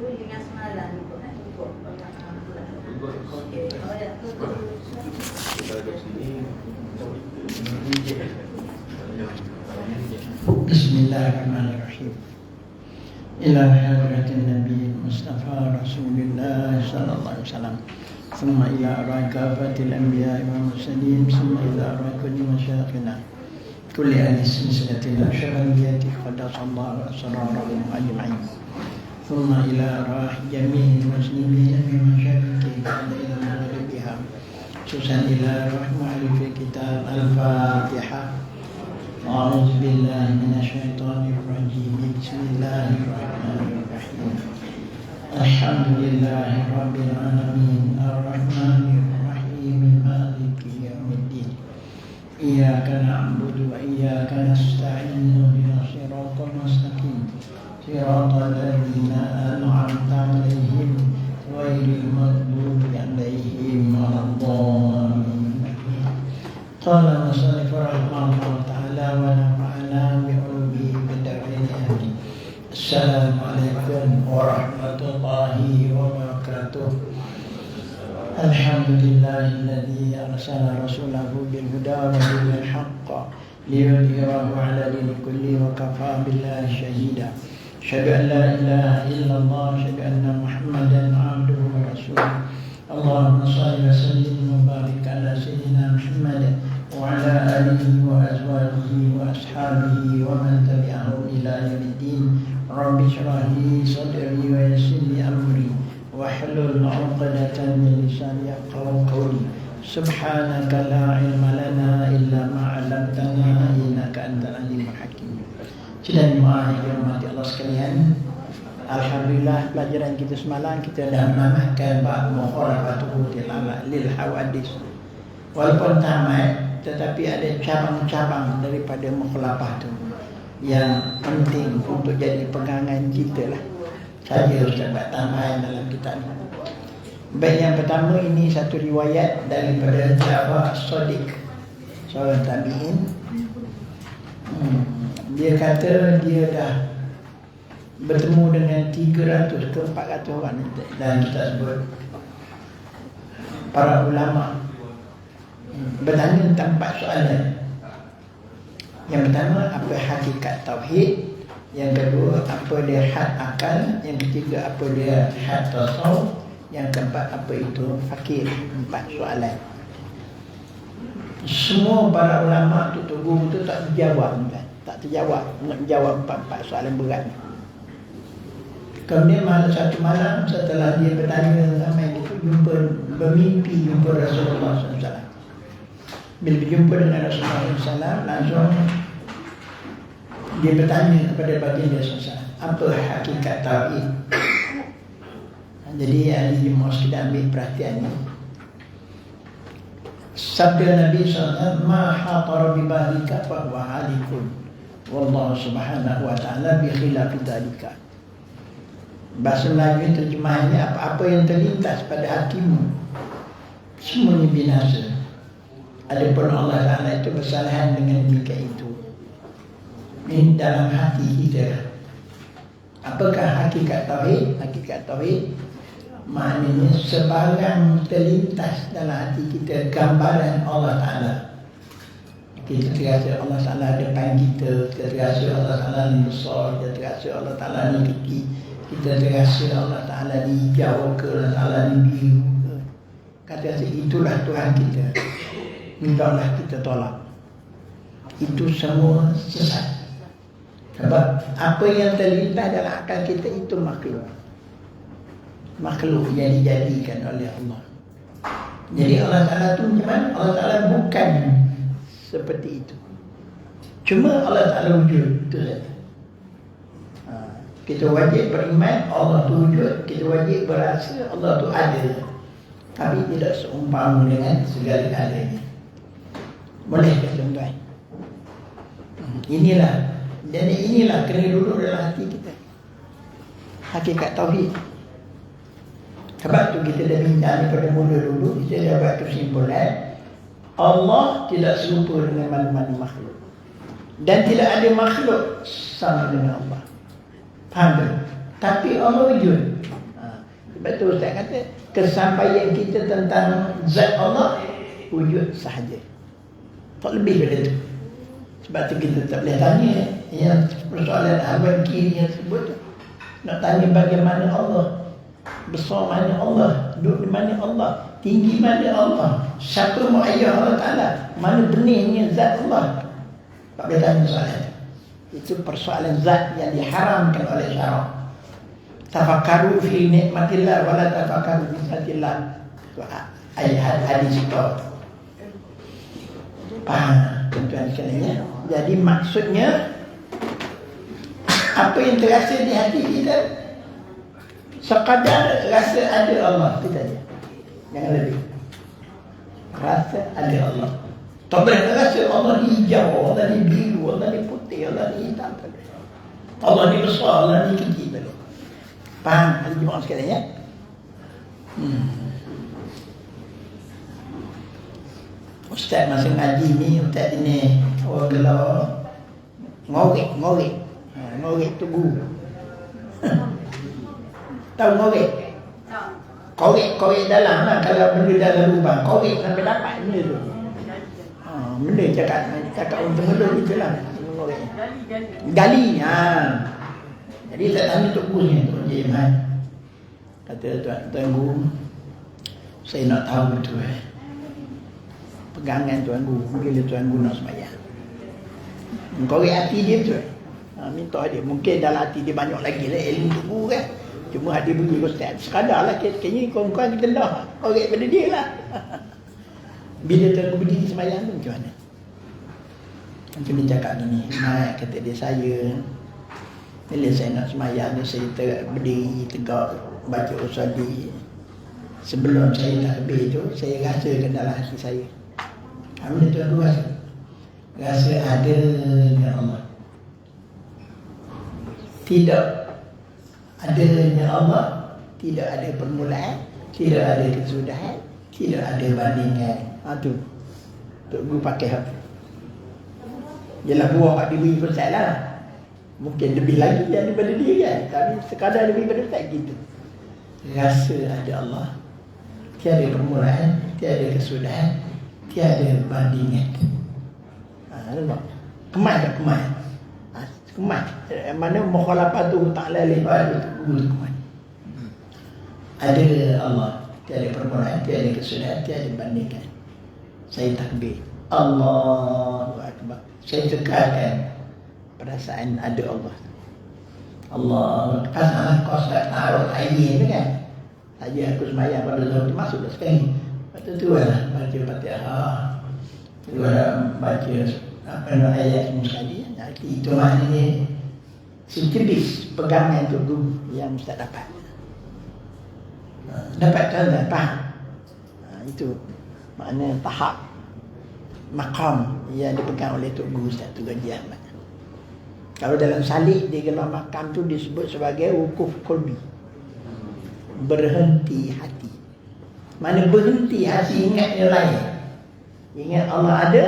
dengan semalam ikut nak cukup. Okey. Oh ya, tu. Kita ada sini. Bismillahirrahmanirrahim. Ila hadratin Nabi Mustafa Rasulullah sallallahu alaihi wasallam. Thumma ila rakafatil anbiya wal mursalin, thumma ila rakati masyayikhina. Kulli ahli silsilatil syar'iyyati qaddasallahu asrarahum ajma'in. Thumma ila jami'il muslimin min masyayikhihim ila maghribiha. Susan ila rahmahil kitab al-Fatihah. أعوذ بالله من الشيطان الرجيم بسم الله الرحمن الرحيم الحمد لله رب العالمين الرحمن الرحيم مالك يوم الدين إياك نعبد وإياك نستعين اهدنا الصراط المستقيم صراط الذين أنعمت عليهم غير المغضوب عليهم ولا الضالين. قال المصنف رحمه الله تعالى ونفعنا بعلومه بالدارين آمين. السلام عليكم ورحمة الله وبركاته. الحمد لله الذي أرسل رسوله بالهدى ودين الحق ليظهره على دين كله وكفى بالله شهيدا. أشهد أن لا إله إلا الله أشهد أن محمدا عبده ورسوله. اللهم صل وسلم وبارك على سيدنا محمد وعلى آله وأزواجه وأصحابه ومن تبعهم إلى يوم الدين. رب اشرح لي صدري ويسر لي أمري واحلل عقدة من لساني يفقهوا قولي. سبحانك لا علم لنا إلا ما علمتنا إنك أنت العليم الحكيم. Sidang jemaah yang dirahmati Allah sekalian, alhamdulillah pelajaran kita semalam kita dah menambahkan bab mukhalafatuhu lil hawadis. Walaupun tamat, tetapi ada cabang-cabang daripada mukhalafah tu yang penting untuk jadi pegangan kita lah. Saya Ustaz buat tambahan dalam kitab ni. Baik, yang pertama ini satu riwayat daripada Ja'far As-Sadiq, seorang tabi'in. Dia kata dia dah bertemu dengan 300 ke 400 orang dan kita sebut para ulama bertanya tentang 4 soalan. Yang pertama, apa hakikat tauhid? Yang kedua, apa dia had akal? Yang ketiga, apa dia had tasawuf? Yang keempat, apa itu fakir? 4 soalan. Semua para ulama tu tunggu tu tak dijawab kan? Tak terjawab nak menjawab 4 soalan berat ni. Kemudian satu malam setelah dia bertanya ramai itu, bermimpi jumpa Rasulullah SAW. Bila berjumpa dengan Rasulullah SAW, langsung dia bertanya kepada baginda SAW, apa hakikat tauhid? Jadi ahli jemaah kita ambil perhatian ni. Sabda Nabi SAW, ma hatara bi balika fa huwa halikun wallahu subhanahu wa ta'ala bi khilafi dzalika. Bahasa Melayu terjemahannya, apa-apa yang terlintas pada hatimu semuanya binasa. Adapun Allah Ta'ala itu bersalahan dengan demikian itu. Ini dalam hati kita. Apakah hakikat tauhid? Hakikat tauhid maknanya sebarang terlintas dalam hati kita gambaran Allah Ta'ala. Kita terasa Allah Ta'ala depan kita, kita terasa Allah Ta'ala ni besar, kita terasa Allah Ta'ala ni kecil, kita terasa Allah Ta'ala ni hijau ke, Allah Ta'ala ni biru ke. Kata itulah Tuhan kita, hendaklah kita tolak. Itu semua sesat. Sebab apa yang terlintas dalam akal kita itu makhluk yang dijadikan oleh Allah. Jadi Allah Ta'ala tu macam mana? Allah Ta'ala bukan seperti itu. Cuma Allah Ta'ala wujud, itu saja. Kita wajib beriman Allah tu wujud, kita wajib berasa Allah tu ada, tapi tidak seumpama dengan segala-galanya. Boleh ke tuan-tuan? Inilah kena duduk dalam hati kita, hakikat tauhid. Sebab tu kita dah bincang daripada mula dulu, kita dah buat kesimpulan Allah tidak serupa dengan mana-mana makhluk, dan tidak ada makhluk sama dengan Allah. Faham tak? Tapi Allah wujud. Sebab tu Ustaz kata kesampaian kita tentang zat Allah wujud sahaja. Tak lebih daripada itu. Sebab tu kita tak boleh tanya yang persoalan abang kiri yang sebut tu. Nak tanya bagaimana Allah, besar mana Allah, duduk di mana Allah, tinggi mana Allah, siapa muayyah Allah Ta'ala, mana benihnya zat Allah. Tak boleh tanya soalan itu. Persoalan zat yang diharamkan oleh syarak. Tafakkaru fi nikmatillah wala tafakkaru fi sifatillah. Ayat hadis itu. Faham tuan-tuan sekalian? Jadi maksudnya apa yang terasa di hati kita sekadar rasa ada Allah itu saja. Jangan lebih. Rasa ada Allah. Tak boleh rasa Allah ni hijau, Allah ni biru, Allah ni putih, Allah ni hitam. Allah ni besar, Allah ni kecil. Faham? Ada jemaah sekalian ya? Ustaz masa ngaji ni, Ustaz ini kalau ngorek tugu. Tahu ngorek? Korek dalam lah. Kalau benda dalam lubang, korek sampai dapat benda tu. Benda cakap untuk benda gitu lah. Gali. Jadi tak tanya Tok Gu ni, Tok Jiman. Kata Tuan Gu, saya nak tahu betul pegangan Tuan Gu bila Tuan Gu nak sembahyang. Korek hati dia betul. Minta dia. Mungkin dalam hati dia banyak lagi lah ilmu Tok Gu kan. Cuma hati beri Ustaz. Sekadar lah kayaknya korang kita dah korek pada dia lah. Bila Tuan Gu berdiri sembahyang tu macam mana? Mungkin dia cakap gini, Mat, kata dia saya bila saya nak sembahyang tu saya berdiri tegak baca usadi. Sebelum saya takbir tu saya rasakan dalam hati saya. Mana Tuan Gu rasa? Rasa adanya Allah. Tidak adanya Allah, tidak ada permulaan, tidak ada kesudahan, tidak ada bandingan. Tu Tok Gu pakai hak. Jelah buah kat diri Ustaz lah. Mungkin lebih lagi daripada dia kan. Tapi sekadar lebih daripada Ustaz gitu. Rasa ada Allah. Tiada permulaan, tiada kesudahan, tiada bandingan. Nampak? Kemas tak kemas? Kemas. Mana mukhalafah tu ta'ala libat tu kemas. Ada Allah. Tiada permulaan, tiada kesudahan, tiada bandingan. Saya takbir. Allahu Akbar. Saya tekankan perasaan ada Allah. Allah. Kan kau tak taruh air tu kan. Saja aku sembahyang pada zaman tu masuk dah sekali. Lepas tu lah baca Fatihah. Tu lah baca ayat semua sekali. Itu maknanya setipis pegangan tu yang Ustaz dapat. Dapat tak faham? Itu makna tahap maqam yang dipegang oleh Tok Gu Ustaz tu Haji Ahmad. Kalau dalam salik dia gelar maqam tu disebut sebagai wukuf qalbi. Berhenti hati. Mana berhenti hati ingat yang lain. Ingat Allah ada,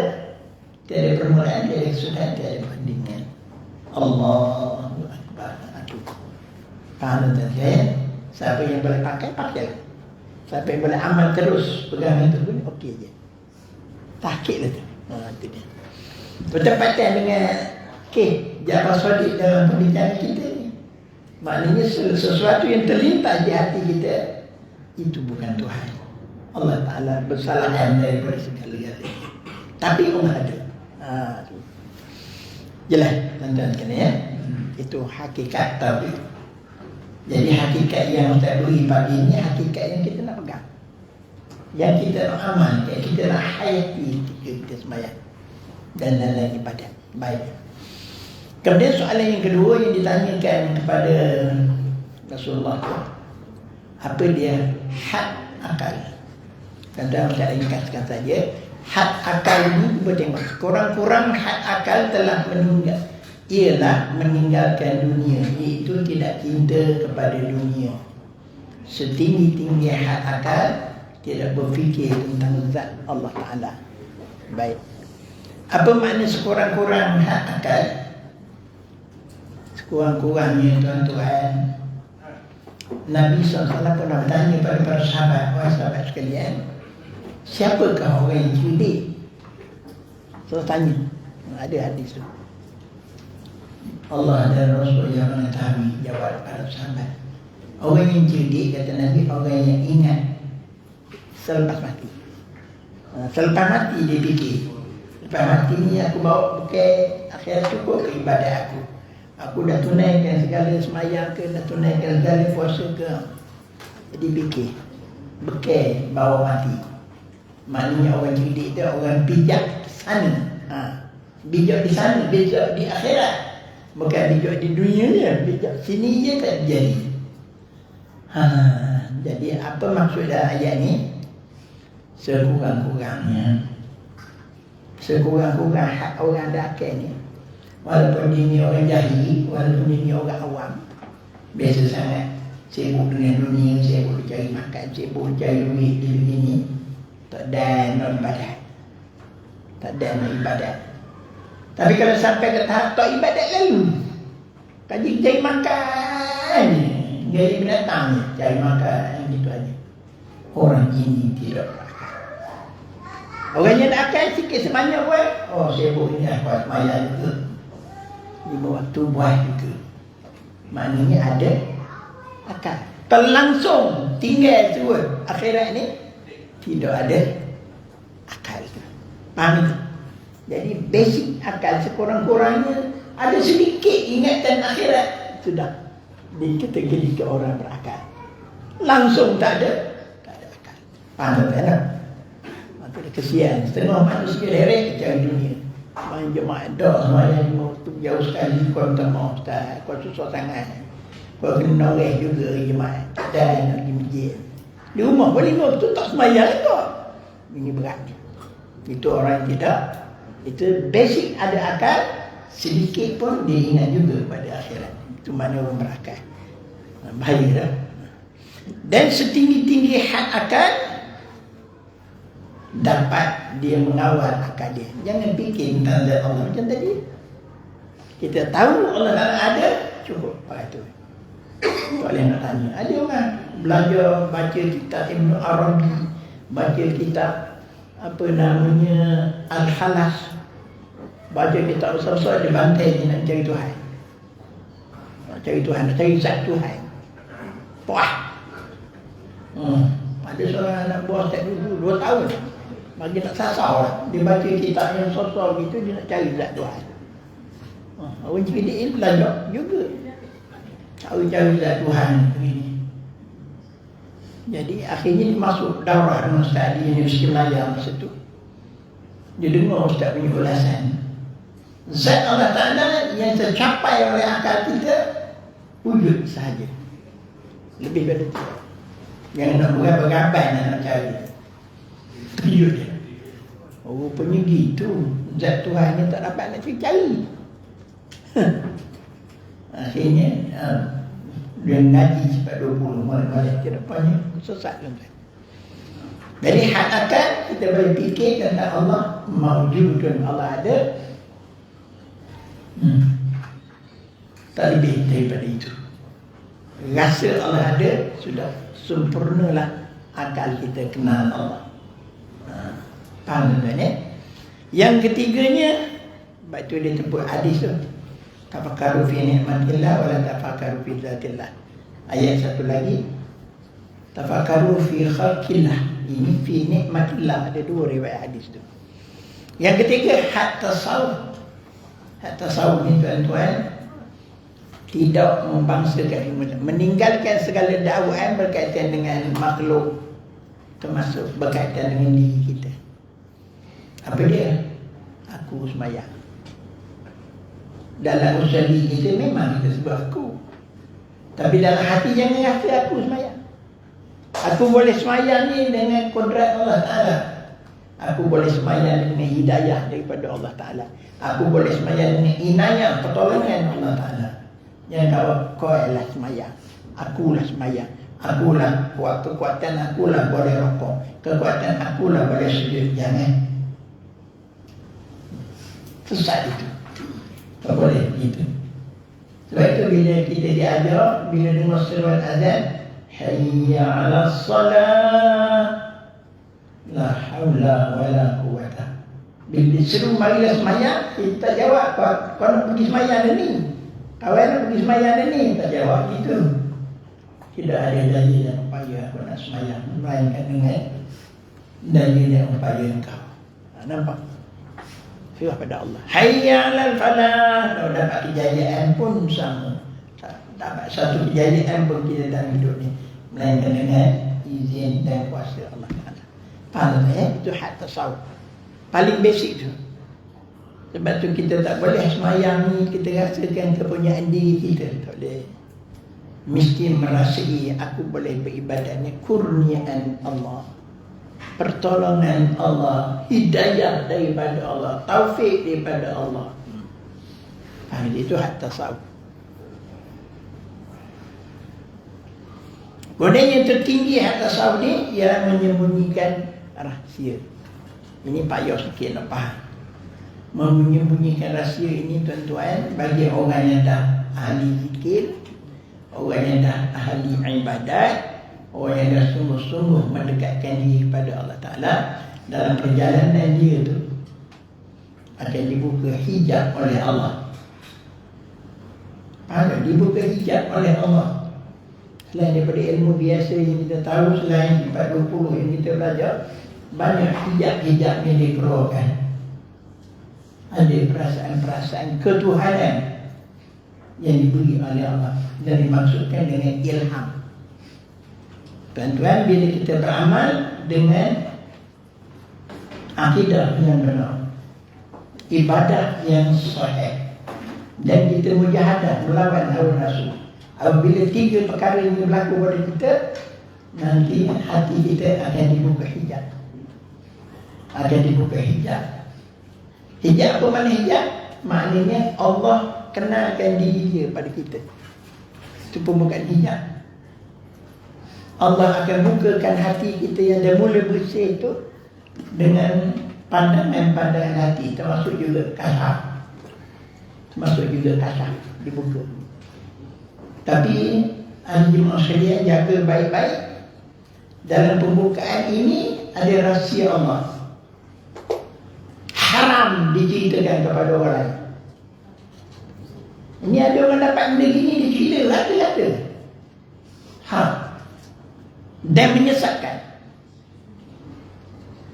tiada permulaan, tiada kesudahan, tiada bandingan. Allahu Akbar. Faham tak saya? Siapa yang boleh pakailah. Siapa yang boleh amal terus pegangan itu pun okey je. Tahqiq lah tu. Itu dia. Bertepatan dengan Ja'far Shadiq dalam perbincangan kita ni. Maknanya sesuatu yang terlintas di hati kita itu bukan Tuhan. Allah Ta'ala bersalahan daripada segala-galanya. Tapi Allah ada. Jelas tuan-tuan sekalian ya. Itu hakikat tauhid. Jadi hakikat yang kita beri pagi ini hakikat yang kita nak pegang. Yang kita nak amal, yang kita nak hayati ketika kita sembahyang dan lain-lain ibadat. Baik. Kemudian soalan yang kedua yang ditanyakan kepada Rasulullah tu, apa dia had akal? Dan dalam saya ringkaskan saja, had akal ini bertengok. Kurang-kurang had akal telah meninggal. Ialah meninggalkan dunia, iaitu tidak cinta kepada dunia. Setinggi-tinggi had akal tidak berfikir tentang zat Allah Ta'ala. Baik. Apa makna sekurang-kurang hak akal? Sekurang-kurangnya tuan-tuan, Nabi SAW pernah bertanya kepada para sahabat, wahai sahabat sekalian, siapakah orang yang cerdik? So tanya, ada hadis tu. Allah dan Rasul yang mengetahui, jawab para sahabat. Orang yang cerdik, kata Nabi, orang yang ingat selepas mati. Selepas mati dia fikir, lepas mati ni aku bawa bukan akhirat cukup ke ibadat aku. Aku dah tunaikan segala semayang ke, dah tunaikan segala puasa ke. Jadi fikir, bekal bawa mati. Maknanya orang cerdik tu orang bijak sana. Bijak di sana, bijak di akhirat. Bukan bijak di dunia je, bijak sini je tak jadi. Jadi apa maksud dalam ayat ni? Sekurang-kurangnya hak orang ada akal ni, walaupun dia ni orang jahil, walaupun dia ni orang awam, biasa sangat sibuk dengan dunia, sibuk cari makan, sibuk cari duit dia begini, tak ada nak ibadat, tak ada nak ibadat. Tapi kalau sampai ke tahap tak ibadat lalu, kaji cari makan, jadi binatang cari makan gitu aja. Orang ini tidak berakal. Orang yang nak akal sikit sebanyak buat, oh sibuk ni buat semayang juga, lima waktu buat juga. Maknanya ada akal. Terlangsung tinggal tu akhirat ni tidak ada akal. Faham itu? Jadi basic akal sekurang-kurangnya ada sedikit ingatan akhirat, sudah dikategorikan ke orang berakal. Langsung tak ada akal. Faham tak? Kesian setengah manusia direct cari dunia. Main jemaah dah semayang 5 waktu jauh sekali. Kau minta maaf Ustaz, kau susah sangat, kau kena noreh juga jemaah, dan nak pergi masjid di rumah boleh 5 waktu tak semayang kau. Ini berat. Itu orang yang tidak, itu basic ada akal, sedikit pun dia ingat juga pada akhirat. Itu mana orang berakal. Bahaya dah. Dan setinggi-tinggi had akal, dapat dia mengawal akal dia. Jangan fikir tentang zat Allah macam tadi. Kita tahu Allah Ta'ala ada, cukup pakai tu. Tak boleh nak tanya. Ada orang belajar baca kitab Ibn Arabi, baca kitab apa namanya Al-Halas, baca kitab besar-besar, dia bantai dia nak cari Tuhan. Nak cari Tuhan, nak cari zat Tuhan. Puah. Ada seorang anak buah Ustaz dulu 2 tahun, bagi nak sasar, dia baca kitab yang sosok gitu, dia nak cari zat Tuhan. Orang cerdik ni belajar juga cari zat Tuhan ini. Jadi akhirnya dia masuk daurah dengan Ustaz di Universiti Melayu masa tu. Dia dengar Ustaz punya ulasan. Zat Allah Ta'ala yang tercapai oleh akal kita wujud sahaja, lebih pada itu. Jangan nak bergambar-gambar nak cari. Wujud dia. Oh, rupanya gitu. Zat Tuhan yang tak dapat nak cari. Akhirnya dia ngaji sampai 20 malam-malam ke depannya sesat tuan-tuan. Jadi hak akal kita boleh fikir tentang Allah mawjudun, Allah ada. Tak lebih daripada itu. Rasa Allah ada, sudah sempurnalah akal kita kenal Allah. Faham tuan-tuan ya? Yang ketiganya, sebab itu dia sebut hadis tu, tafakkaru fi ni'matillah wa la tafakkaru fi zatillah. Ayat satu lagi, tafakkaru fi khalqillah. Ini fi ni'matillah. Ada 2 riwayat hadis tu. Yang ketiga, hak tasawuf. Hak tasawuf ni tuan-tuan, tidak membangsakan, meninggalkan segala dakwaan berkaitan dengan makhluk, termasuk berkaitan dengan diri kita. Apa dia? Aku sembahyang. Dalam usaha kita memang kita sebut aku, tapi dalam hati jangan rasa aku sembahyang. Aku boleh sembahyang ni dengan kodrat Allah Ta'ala. Aku boleh sembahyang dengan hidayah daripada Allah Ta'ala. Aku boleh sembahyang dengan inayah, pertolongan Allah Ta'ala. Jangan kau ialah sembahyang, akulah sembahyang, akulah kuat, kekuatan akulah boleh rokok, kekuatan akulah boleh sujud. Jangan. Sesat itu. Tak boleh begitu. Sebab itu bila kita diajar, bila dengar seruan azan, hayya 'alas salah, la haula wala quwwata. Bila disuruh marilah sembahyang, kita tak jawab, kau nak pergi sembahyang dah ni, kawan nak pergi sembahyang dah ni, tak jawab gitu. Tidak ada dalil dan upaya aku nak sembahyang, melainkan dengan dalil dan upaya engkau. Nampak? Firman pada Allah, hayya 'alal falah. Kalau dapat kejayaan pun sama, dapat satu kejayaan pun kita dalam hidup ni, melainkan dengan izin dan kuasa Allah Taala. Faham itu hak tasawuf paling basic tu. Sebab tu kita tak boleh semayang ni kita rasakan kepunyaan diri kita, tak boleh. Mesti merasai aku boleh beribadat ni kurniaan Allah, pertolongan Allah, hidayah daripada Allah, taufik daripada Allah. Itu hak tasawuf. Kemudian yang tertinggi hak tasawuf ni ialah menyembunyikan rahsia. Ini payah sikit nak faham. Menyembunyikan rahsia ini tuan-tuan, bagi orang yang dah ahli zikir, orang yang dah ahli ibadat, orang yang dah sungguh-sungguh mendekatkan diri kepada Allah Ta'ala, dalam perjalanan dia tu akan dibuka hijab oleh Allah. Faham? Dibuka hijab oleh Allah. Selain daripada ilmu biasa yang kita tahu, selain 420 yang kita belajar, banyak hijab-hijab yang dikeluarkan. Ada perasaan-perasaan ketuhanan yang diberi oleh Allah dan dimaksudkan dengan ilham. Tuan-tuan, bila kita beramal dengan akidah yang benar, ibadah yang sahih, dan kita mujahadah melawan hawa nafsu, apabila 3 perkara ini berlaku pada kita, nanti hati kita akan dibuka hijab. Akan dibuka hijab. Hijab apa makna hijab? Maknanya Allah kenalkan diri dia pada kita. Itu pembukaan hijab. Allah akan bukakan hati kita yang dah mula bersih itu dengan pandangan-pandangan hati, termasuk juga kasar. Termasuk juga kasar dibuka. Tapi ahli jemaah sekalian, jaga baik-baik. Dalam pembukaan ini ada rahsia Allah. Haram diceritakan kepada orang lain. Ini ada orang dapat benda gini, dia cerita rata-rata. Dan menyesatkan.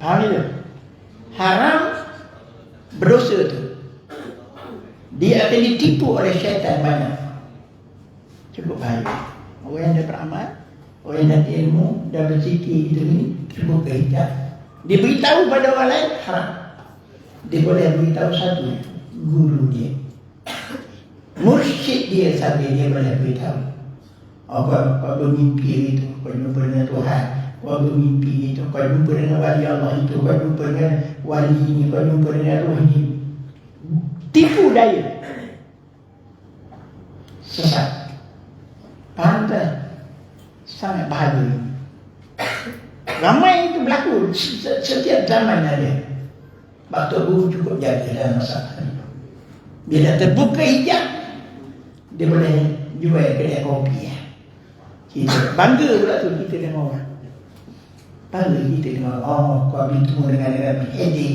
Faham itu? Haram, berdosa tu. Dia akan ditipu oleh syaitan banyak. Cukup bahaya. Orang yang dah beramal, orang yang dah ilmu, dah berzikir gitu ni, cukup hijab. Dia beritahu pada orang lain, haram. Dia boleh beritahu satu, guru dia, mursyid dia, sampai dia boleh beritahu. Kau bermimpi itu, kau jumpa dengan Tuhan. Kau bermimpi itu, kau jumpa dengan wali Allah itu, kau jumpa dengan wali ini, kau jumpa dengan roh ini. Tipu daya, sesat. Faham tak? Sangat bahaya. Ramai itu berlaku setiap zaman ada. Bakto guru cukup jaga dalam masalah ini. Bila terbuka hijab, dia boleh jual kedai kopi. Kita bangga pula tu kita dengan orang. Bangga kita dengan orang. Kau bertemu dengan Hedi,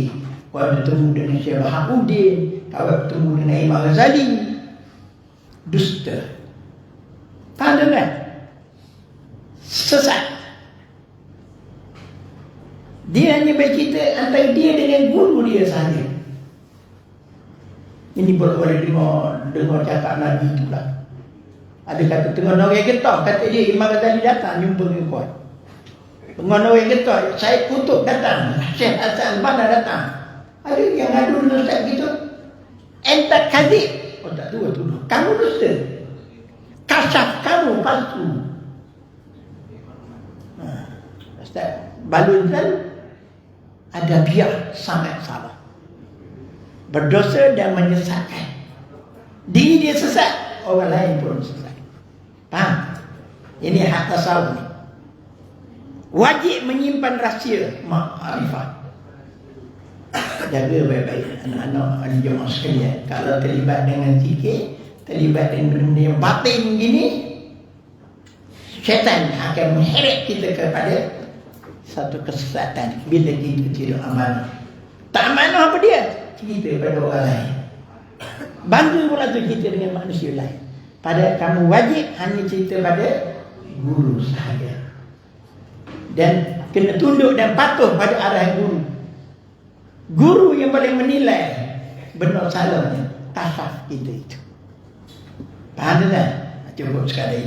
kau bertemu dengan Syekh Baharuddin, kau bertemu dengan Imam Ghazali. Dusta. Faham tak? Sesat. Dia hanya bercerita antara dia dengan guru dia sahaja. Ini boleh dengar cakap Nabi itu lah. Ada kata tengah orang getah, kata dia Imam Ghazali datang jumpa dengan kau. Tengah orang getah, Syed Qutb datang, Syekh Hasan Banna datang. Ada yang ngadu dengan Ustaz gitu. Enta kadzib. Oh tak tuduh. Kamu dusta. Kasyaf kamu palsu. Ustaz Balun ada biar sangat salah, berdosa dan menyesatkan. Diri dia sesat, orang lain pun sesat. Faham? Ini hak tasawuf ni. Wajib menyimpan rahsia ma'rifat. Jaga baik-baik anak-anak ahli jemaah sekalian. Kalau terlibat dengan zikir, terlibat dengan benda yang batin gini, syaitan akan mengheret kita kepada satu kesesatan bila kita tidak amanah. Tak amanah apa dia? Cerita pada orang lain. Bangga pula tu cerita dengan manusia lain. Padahal kamu wajib hanya cerita pada guru sahaja. Dan kena tunduk dan patuh pada arahan guru. Guru yang boleh menilai benar salahnya tasawuf kita itu. Faham tak? Cukup sekadar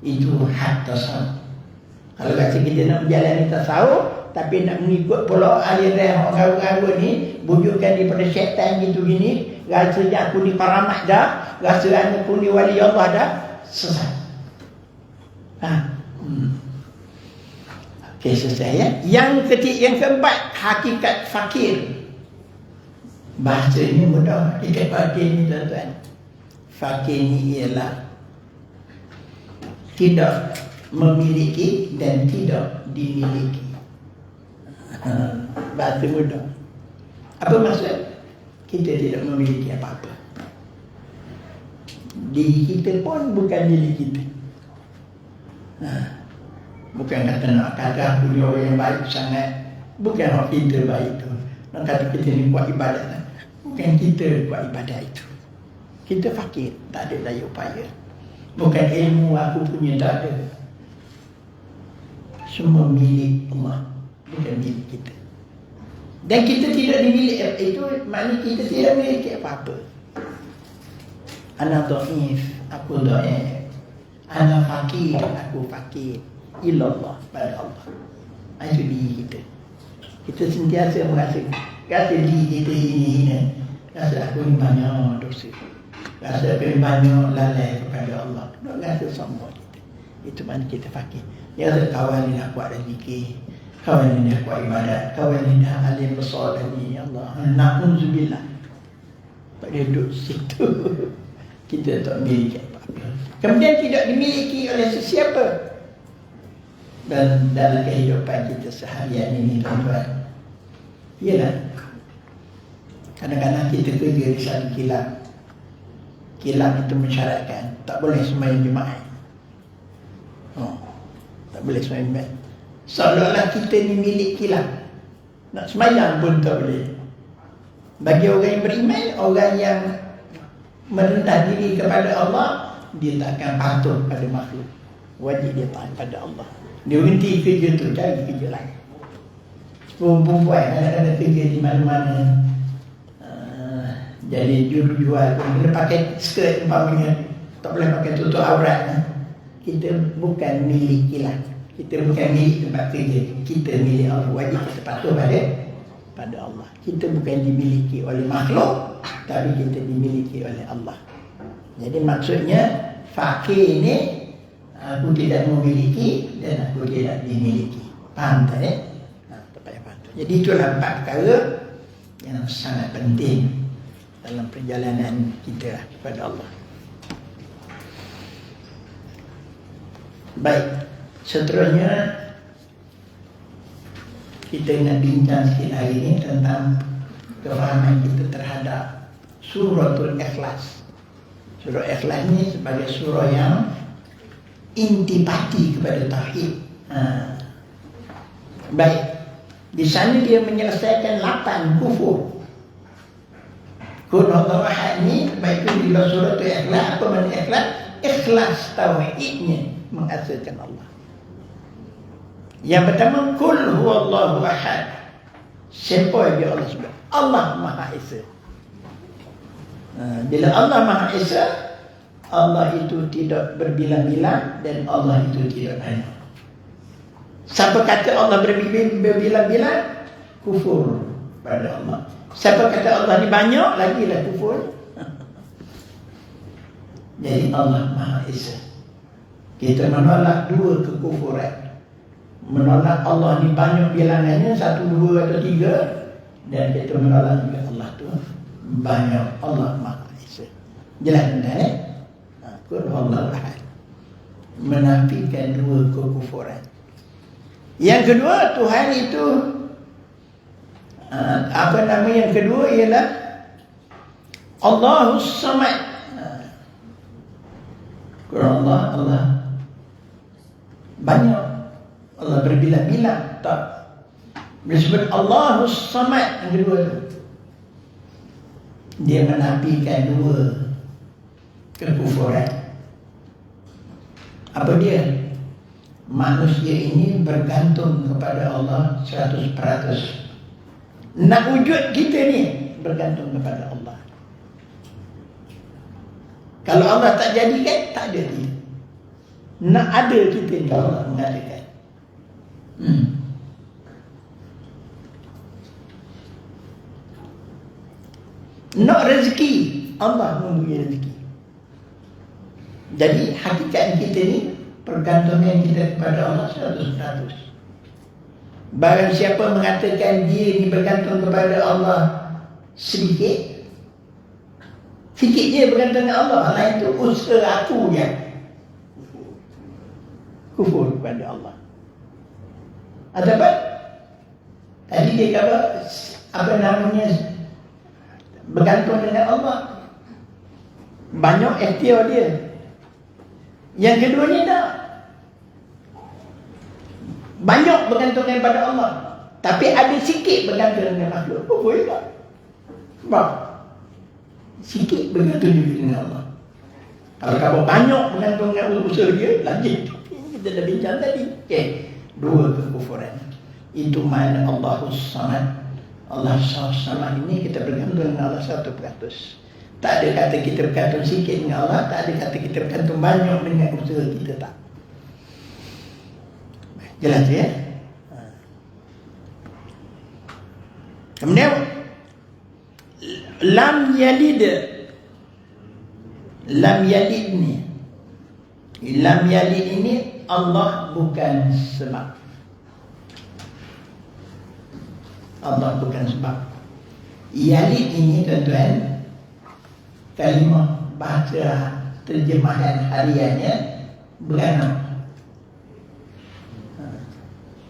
itu hak tasawuf. Kalau kata kita nak menjalani tasawuf tapi nak mengikut pula aliran orang garu-garu ni, bujukan daripada syaitan gitu gini, rasanya aku ni karamat dah, rasanya aku ni wali Allah dah, sesat. Okey, selesai ya. Yang keempat, hakikat fakir. Bahasa ini mudah. Hakikat fakir ni tuan-tuan. Fakir ni ialah tidak memiliki dan tidak dimiliki. Bahasa mudah. Apa maksud? Kita tidak memiliki apa-apa. Diri kita pun bukan milik kita. Bukan kata nak kata punya orang yang baik sangat. Bukan hak kita baik tu. Nak kata kita ni buat ibadat. Bukan kita buat ibadat itu. Kita fakir, tak ada daya upaya. Bukan ilmu aku punya, tak ada. Semua milik Allah, bukan milik kita. Dan kita tidak dimiliki itu, maknanya kita tidak memiliki apa-apa. Ana dhaif, aku dhaif. Ana fakir, aku fakir. Ilallah, pada Allah. Itu diri kita. Kita sentiasa merasa diri kita ini hina. Rasa aku ni banyak dosa. Rasa aku ni banyak lalai kepada Allah. Rasa sombong kita. Itu mana kita fakir. Dia rasa kawan ni dah kuat dah zikir. Kawan ni dah kuat ibadat. Kawan ni dah alim besar tadi. Ya Allah. Na'udzubillah. Tak boleh duduk situ. Kita tak memiliki apa-apa. Kemudian tidak dimiliki oleh sesiapa. Dan dalam kehidupan kita seharian ini, tuan-tuan, ialah kadang-kadang kita kerja di satu kilang. Kilang itu mensyaratkan tak boleh sembahyang Jumaat. Tak boleh sembahyang Jumaat. Seolah-olah kita ni milik kilang. Nak sembahyang pun tak boleh. Bagi orang yang beriman, orang yang merendah diri kepada Allah, dia tak akan patuh pada makhluk. Wajib dia taat pada Allah. Dia berhenti kerja tu, cari kerja lain. Perempuan kadang-kadang kerja di mana-mana, jadi jual, kena pakai skirt umpamanya, tak boleh pakai tutup aurat. Kita bukan milik kilang, kita bukan milik tempat kerja, kita milik Allah. Wajib kita patuh pada Allah. Kita bukan dimiliki oleh makhluk, tapi kita dimiliki oleh Allah. Jadi maksudnya fakir ini, aku tidak memiliki dan aku tidak dimiliki. Faham tak ya? Jadi itulah 4 perkara yang sangat penting dalam perjalanan kita kepada Allah. Baik, seterusnya kita nak bincang sikit hari ini tentang kefahaman kita terhadap Suratul Ikhlas. Surah Ikhlas ni sebagai surah yang intipati kepada tauhid. Baik, di sana dia menyelesaikan 8 kufur. Kun Allah Ahad ni, baik itu di dalam surah tu ikhlas. Apa makna ikhlas? Ikhlas tauhidnya mengasaskan Allah. Yang pertama, kul huwallahu ahad. Siapa dia Allah sebut? Allah Maha Esa. Bila Allah Maha Esa, Allah itu tidak berbilang-bilang dan Allah itu tidak banyak. Siapa kata Allah berbilang-bilang, kufur pada Allah. Siapa kata Allah ni banyak, lagilah kufur. Jadi Allah Maha Esa. Kita menolak 2 kekufuran. Menolak Allah ni banyak bilangannya, 1, 2 atau 3. Dan kita menolak juga Allah tu banyak. Allah Maha Esa. Jelas benar Qul Allahu Ahad. Menafikan 2 kekufuran. Yang kedua, Tuhan itu yang kedua ialah Allahus Samad. Quran Allah banyak, Allah berbilang-bilang. Tak, disebut Allahus Samad yang kedua tu, dia menafikan dua kekufuran. Apa dia? Manusia ini bergantung kepada Allah 100%. Nak wujud kita ni bergantung kepada Allah. Kalau Allah tak jadikan, tak ada dia. Nak ada kita ni Allah mengadakan. Nak rezeki, Allah memberi rezeki. Jadi hakikat kita ni, pergantungan kita kepada Allah 100%. Barang siapa mengatakan dia ni bergantung kepada Allah sedikit je bergantung dengan Allah, lain tu usaha aku je, kufur kepada Allah. Ataupun tadi dia kata apa namanya, bergantung dengan Allah, banyak ikhtiar dia. Yang kedua ni tak, banyak bergantung kepada Allah, tapi ada sikit bergantung dengan makhluk. Boleh tak? Sebab sikit bergantung dengan Allah. Kalau banyak bergantung dengan usaha dia, lagi kita dah bincang tadi. Okey, dua kekufuran. Itu mana Allahus Samad. Allah Samad ini kita bergantung dengan Allah 100%. Tak ada kata kita bergantung sikit dengan Allah, tak ada kata kita bergantung banyak dengan usaha kita, tak. Jelas ya? Kemudian lam yalid ni, lam yalid ini Allah bukan sebab. Allah bukan sebab. Yalid ini tuan-tuan, kalimah bahasa terjemahan hariannya beranak.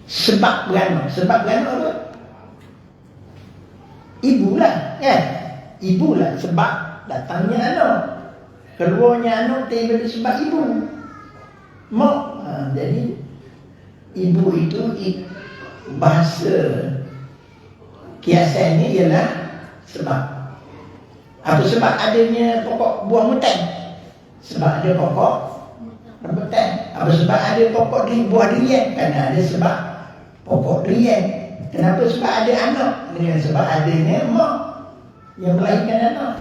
Sebab beranak. Sebab beranak apa? Ibulah, kan? Ibulah sebab datangnya anak, keluarnya anak daripada sebab ibu. Mak. Jadi ibu itu bahasa kiasannya ialah sebab. Apa sebab adanya pokok buah mutan? Sebab ada pokok rambutan. Apa sebab ada pokok buah durian? Kerana ada sebab pokok durian. Kenapa? Sebab ada anak. Dengan sebab adanya mak yang melahirkan anak.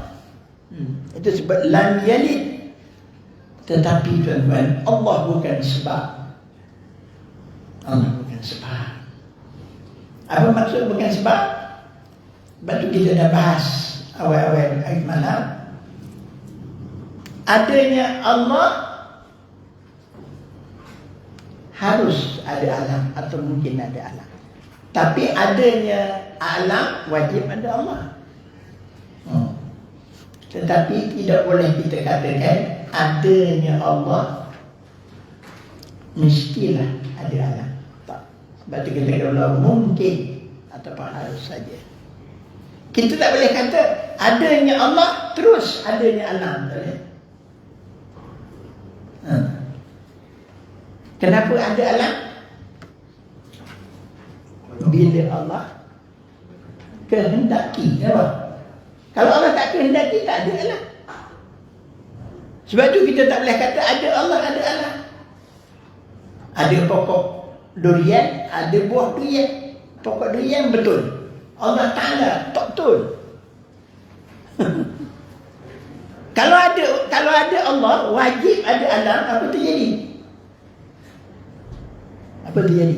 Itu sebab lam yalid. Tetapi tuan-tuan, Allah bukan sebab. Allah bukan sebab. Apa maksud bukan sebab? Sebab tu kita dah bahas awal-awal ayat malam. Adanya Allah harus ada alam atau mungkin ada alam. Tapi adanya alam wajib ada Allah. Tetapi tidak boleh kita katakan adanya Allah mestilah ada alam. Tak. Sebab itu kita kata Allah mungkin ataupun harus saja. Kita tak boleh kata adanya Allah terus adanya alam. Kenapa ada alam? Bila Allah kehendaki, apa? Kalau Allah tak kehendaki, tak ada alam. Sebab tu kita tak boleh kata ada Allah, ada alam. Ada pokok durian, ada buah durian. Pokok durian betul. Allah Ta'ala tak betul. Kalau ada Allah, wajib ada alam, apa terjadi? Apa terjadi?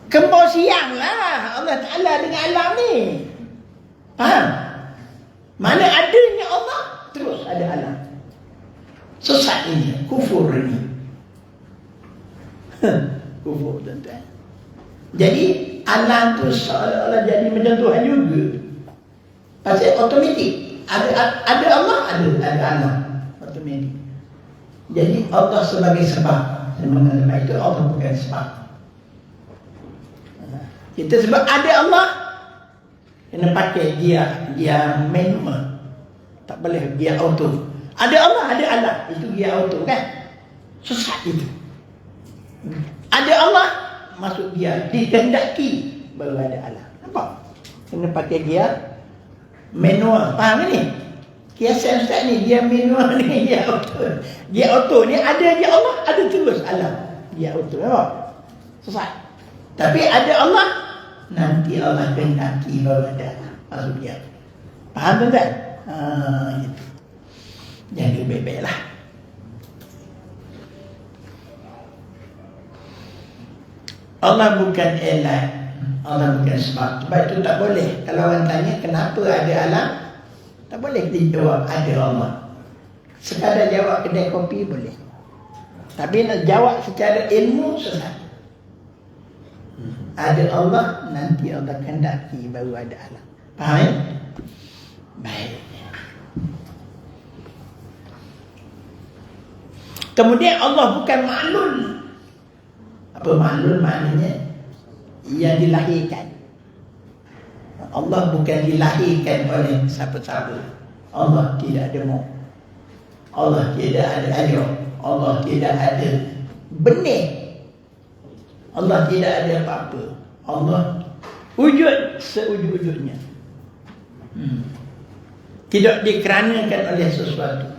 Kembang siang lah Allah Ta'ala dengan alam ni. Faham? Mana adanya Allah, terus ada alam. Sesat ini, kufur ini. Kufur, tuan-tuan. Jadi alam tu seolah-olah jadi macam Tuhan juga. Pasal otomatik ada Allah, ada alam. Otomatik. Jadi Allah sebagai sebab. Sebab itu Allah bukan sebab. Kita sebab ada Allah, kena pakai dia manual. Tak boleh dia auto. Ada Allah, ada Allah. Itu dia auto kan? Sesat itu. Ada Allah, masuk dia dikehendaki baru ada Allah. Nampak? Kena pakai dia manual. Faham ni? Kiasan ustaz ni, dia manual ni, dia auto. Dia auto ni ada dia Allah, ada terus Allah. Dia auto. Nampak? Sesat. Tapi ada Allah, nanti Allah kehendaki baru ada Allah. Masuk dia. Faham tuan-tuan? Gitu. Jaga baik-baik lah. Allah bukan elat, Allah bukan sebab. Sebab itu tak boleh. Kalau orang tanya kenapa ada alam, tak boleh dijawab ada Allah. Sekadar jawab kedai kopi boleh. Tapi nak jawab secara ilmu sesat. Ada Allah, nanti Allah kehendaki baru ada alam. Faham? Baik. Kemudian Allah bukan maklul. Apa maklul maknanya? Yang dilahirkan. Allah bukan dilahirkan oleh siapa-siapa. Allah tidak ada maut. Allah tidak ada ajar. Allah tidak ada benih. Allah tidak ada apa-apa. Allah wujud sewujud-wujudnya. Tidak dikeranakan oleh sesuatu.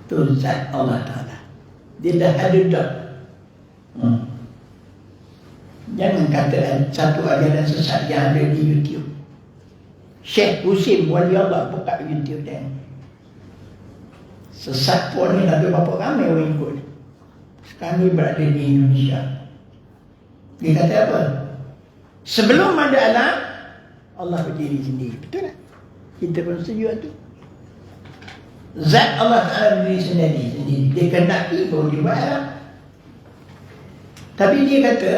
Itu zat Allah Ta'ala. Dia dah ada dah. Jangan kata satu ajaran sesat yang ada di YouTube. Syekh Husim Wali Allah buka YouTube dia. Sesat pun ni ada berapa ramai orang ikut. Sekarang ni berada di Indonesia. Dia kata apa? Sebelum ada alam, Allah berdiri sendiri. Betul tak? Kita pun setuju tu. Zat Allah Ta'ala berdiri sendiri. Dia kehendaki baru dia buat alam. Tapi dia kata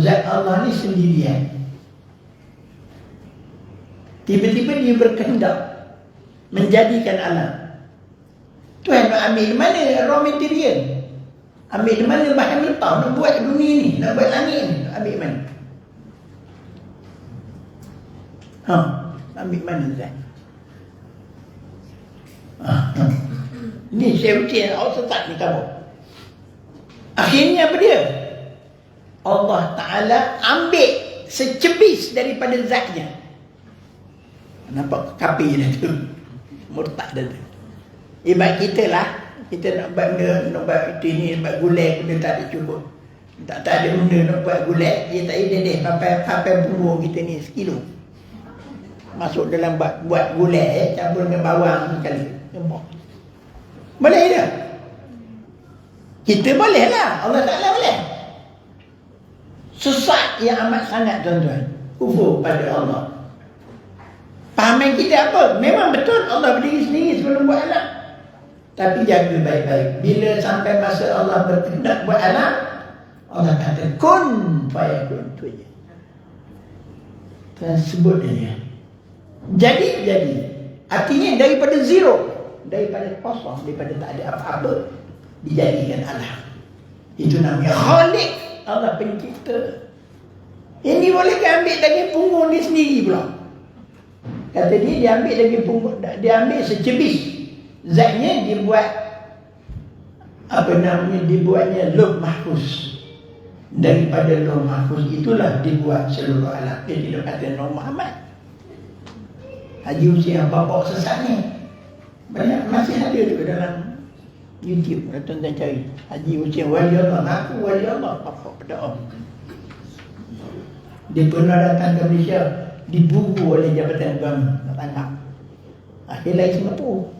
zat Allah ni sendirian. Tiba-tiba dia berkehendak menjadikan alam. Tuhan nak ambil mana raw material? Ambil mana bahan mentah nak buat dunia ni, nak buat langit ni? Ambil mana? Ambil mana zat? Ni saya ucap awak sesat ni kamu. Akhirnya apa dia? Allah Ta'ala ambil secebis daripada zatnya. Nampak kafir dah tu. Murtad dah tu. Ibarat kita lah. Kita nak buat benda, nak buat itu ni, nak buat gulai, benda tak ada cukup. Tak ada benda nak buat gulai, dia tak ada papai bumbu kita ni sekilo. Masuk dalam buat gulai, campur dengan bawang sekali. Boleh tak? Kita boleh lah. Allah Ta'ala boleh. Sesat yang amat sangat tuan-tuan. Kufur pada Allah. Pahaman kita apa? Memang betul Allah berdiri sendiri sebelum buat alam. Tapi jaga baik-baik. Bila sampai masa Allah berkehendak buat alam, Allah kata kun fayakun. Tu je. Tuan sebut dia. Jadi. Artinya daripada zero. Daripada kosong, daripada tak ada apa-apa, dijadikan alam. Itu namanya Khaliq. Allah pencipta. Ini boleh ambil daging punggung dia sendiri pula. Kata dia ambil daging punggung, dia ambil secebis. Zatnya dia buat dibuatnya Lauh Mahfuz. Daripada Lauh Mahfuz itulah dibuat seluruh alam. Dia tidak kata Nur Muhammad. Haji Husin yang bawa sesat ni banyak masih ada tu dalam YouTube. Tuan-tuan cari Haji Husin Wali Allah. Aku Wali Allah. Apa berdoa. Dia pernah datang ke Malaysia, diburu oleh Jabatan Agama nak tangkap. Akhirnya Singapura.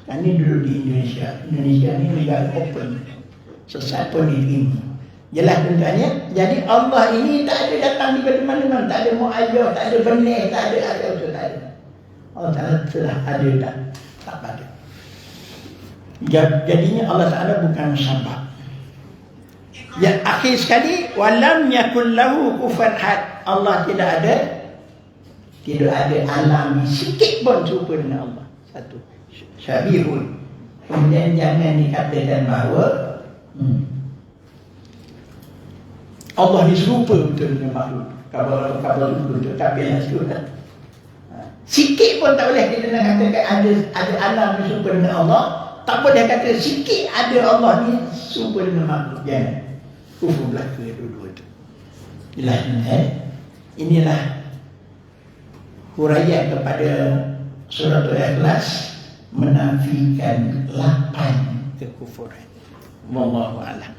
Sekarang ni duduk di Indonesia. Indonesia ni negara open. Sesat pun diterima. Jelas tuan-tuannya. Jadi Allah ini tak ada datang di mana-mana. Tak ada mu'ayyah, tak ada benih, tak ada asal-usul, tak ada. Allah Ta'ala telah ada dah. Tak ada. Jadinya Allah Ta'ala bukan sebab. Yang akhir sekali, walam yakul lahu kufuwan ahad. Allah tidak ada alami sikit pun serupa dengan Allah. Satu. Syabihun. Kemudian jangan dikatakan bahawa Allah diserupa betul dengan makhluk. Kabar betul, kabel yang sudah. Sikit pun tak boleh kita nak katakan ada alam ni serupa dengan Allah. Tak boleh kata sikit ada Allah ni serupa dengan makhluk. Jangan. Kufur belaka dua-dua tu. Inilah huraian kepada surah Al-Ikhlas menafikan 8 kekufuran. Wallahu a'lam.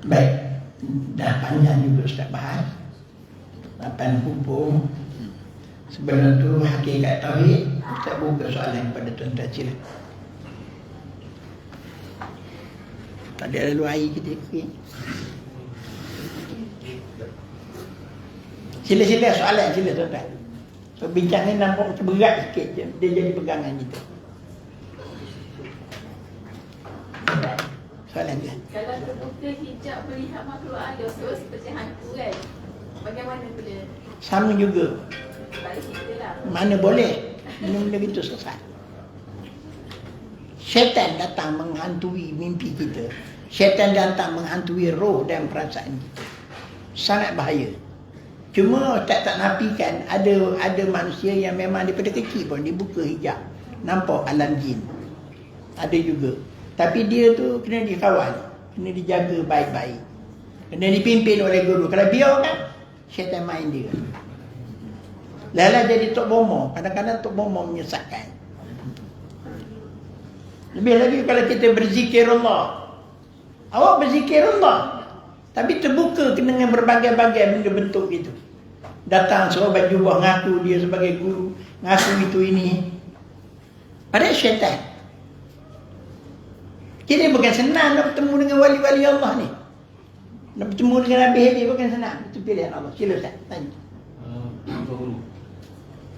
Baik, dah panjang juga Ustaz bahas 8 hukum. Sebelum tu hakikat tauhid. Ustaz buka soalan kepada tuan-tuan sila. Tak ada lalu air kita okay. Sila soalan sila tuan-tuan. Bincang ni nampak macam berat sikit je. Dia jadi pegangan kita. Soalan dia. Kalau terbuka hijab melihat makhluk halus tu seperti hantu kan? Bagaimana boleh? Sama juga. Balik kita lah. Mana boleh. Benda-benda itu sesat. Syaitan datang menghantui mimpi kita. Syaitan datang menghantui roh dan perasaan kita. Sangat bahaya. Cuma tak nafikan ada manusia yang memang daripada kecil pun dibuka hijab. Nampak alam jin. Ada juga. Tapi dia tu kena dikawal. Kena dijaga baik-baik. Kena dipimpin oleh guru. Kalau biarkan, syaitan main dia. Lala jadi tok bomo. Kadang-kadang tok bomo menyesatkan. Lebih lagi kalau kita berzikir Allah. Awak berzikir Allah. Tapi terbuka dengan berbagai-bagai benda bentuk itu. Datang sahabat jubah ngaku dia sebagai guru. Ngaku itu ini. Padahal syaitan. Jadi bukan senang nak bertemu dengan wali-wali Allah ni. Nak bertemu dengan Nabi Hadi bukan senang. Itu pilihan Allah. Sila Ustaz, tanya.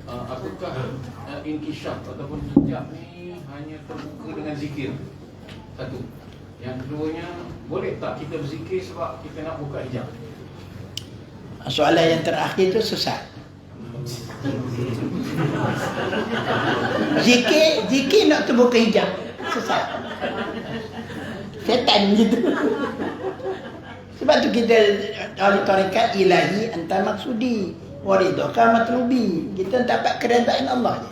Apakah inkisyaf ataupun hijab ni hanya terbuka dengan zikir? Satu. Yang keduanya, boleh tak kita berzikir sebab kita nak buka hijab? Soalan yang terakhir itu sesat. Zikir nak terbuka hijab. Sesat. Setan gitu. Sebab tu kita ahli tarekat ilahi anta maksudi waridaka matlubi. Kita dapat keredaan Allah je.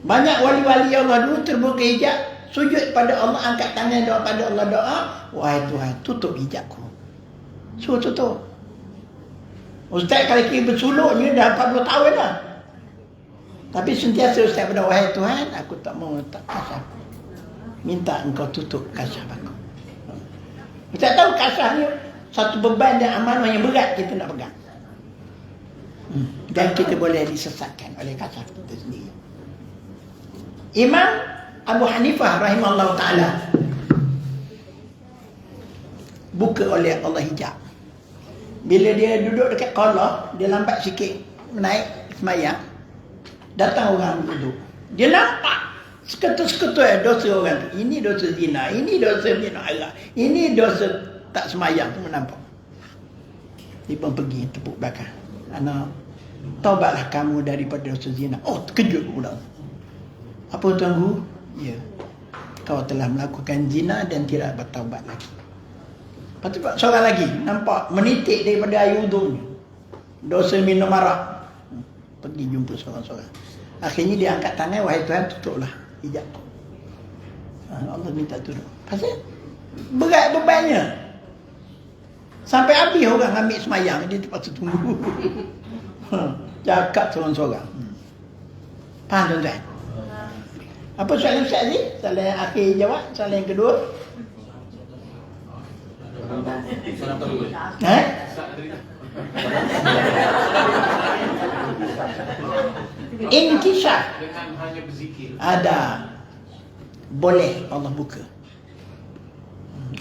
Banyak wali-wali Allah dulu terbuka hijab, sujud pada Allah, angkat tangan doa pada Allah, doa, wahai Tuhan tutup hijabku. Suruh tutup. Ustaz kalau kita bersuluk ni dah 40 tahun dah. Tapi sentiasa Ustaz pada wahai Tuhan, aku tak mau letak kasar. Minta engkau tutup kasar aku. Ustaz tahu kasar ni satu beban dan amanah yang berat kita nak pegang. Dan kita boleh disesatkan oleh kasar kita sendiri. Imam Abu Hanifah rahimahullah ta'ala buka oleh Allah hijab. Bila dia duduk dekat qala, dia lambat sikit naik semayang. Datang orang duduk. Dia nampak seketul-seketul dosa orang tu. Ini dosa zina, ini dosa minum arak, ini dosa tak semayang tu nampak. Dia pun pergi tepuk belakang. Anak, taubatlah kamu daripada dosa zina. Oh, terkejut pula. Apa tuan guru? Ya. Kau telah melakukan zina dan tidak bertaubat lagi. Lepas tu seorang lagi nampak menitik daripada air wuduk ni. Dosa minum arak. Pergi jumpa seorang-seorang. Akhirnya dia angkat tangan, wahai Tuhan tutuplah hijab. Allah minta turun. Pasal berat bebannya. Sampai habis orang ambil semayang, dia terpaksa tunggu. Cakap seorang-seorang. Faham tuan-tuan? Apa soalan Ustaz ni? Soalan yang akhir jawab. Soalan yang kedua. Soalan kedua. Inkisah. Dengan hanya berzikir. Ada. Boleh Allah buka.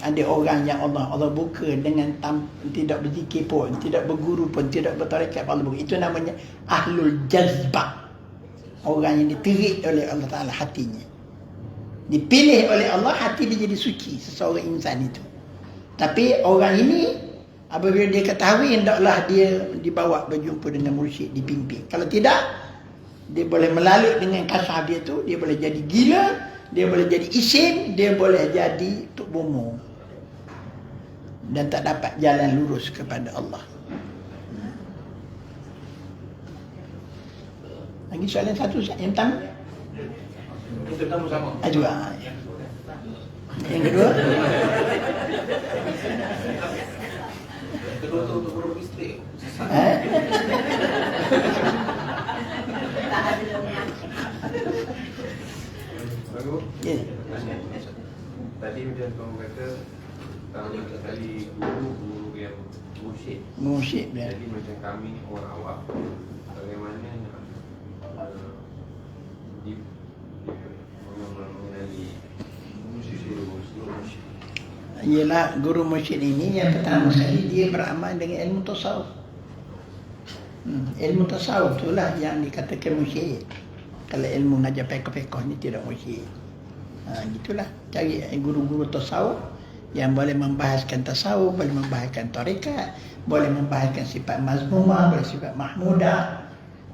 Ada orang yang Allah buka dengan tidak berzikir pun, tidak berguru pun, tidak bertarekat, Allah buka. Itu namanya ahlul jazbah. Orang yang diterik oleh Allah Ta'ala hatinya. Dipilih oleh Allah, hati dia jadi suci seseorang insan itu. Tapi orang ini, apabila dia ketahui, hendaklah dia dibawa berjumpa dengan mursyid, dipimpin. Kalau tidak, dia boleh melalut dengan kasar dia tu, dia boleh jadi gila, dia boleh jadi isim, dia boleh jadi tuk bomo. dan tak dapat jalan lurus kepada Allah. Lagi soalan satu yang pertama. Kita sama-sama. Juga. Yang kedua. Kedua tu untuk guru isteri. Baru. Ya. Tadi macam kamu kata sekali guru yang Musyrik dia. Jadi macam kami ni orang awam, bagaimana mengenali guru-guru? Ialah guru musyrik ini yang pertama sekali dia beramal dengan ilmu tasawuf. Ilmu tasawuf itulah yang dikatakan musyrik. Kalau ilmu ngajar fiqh ni tidak musyrik. Gitulah cari guru-guru tasawuf yang boleh membahaskan tasawuf, boleh membahaskan tarekat, boleh membahaskan sifat mazmumah, boleh sifat mahmudah.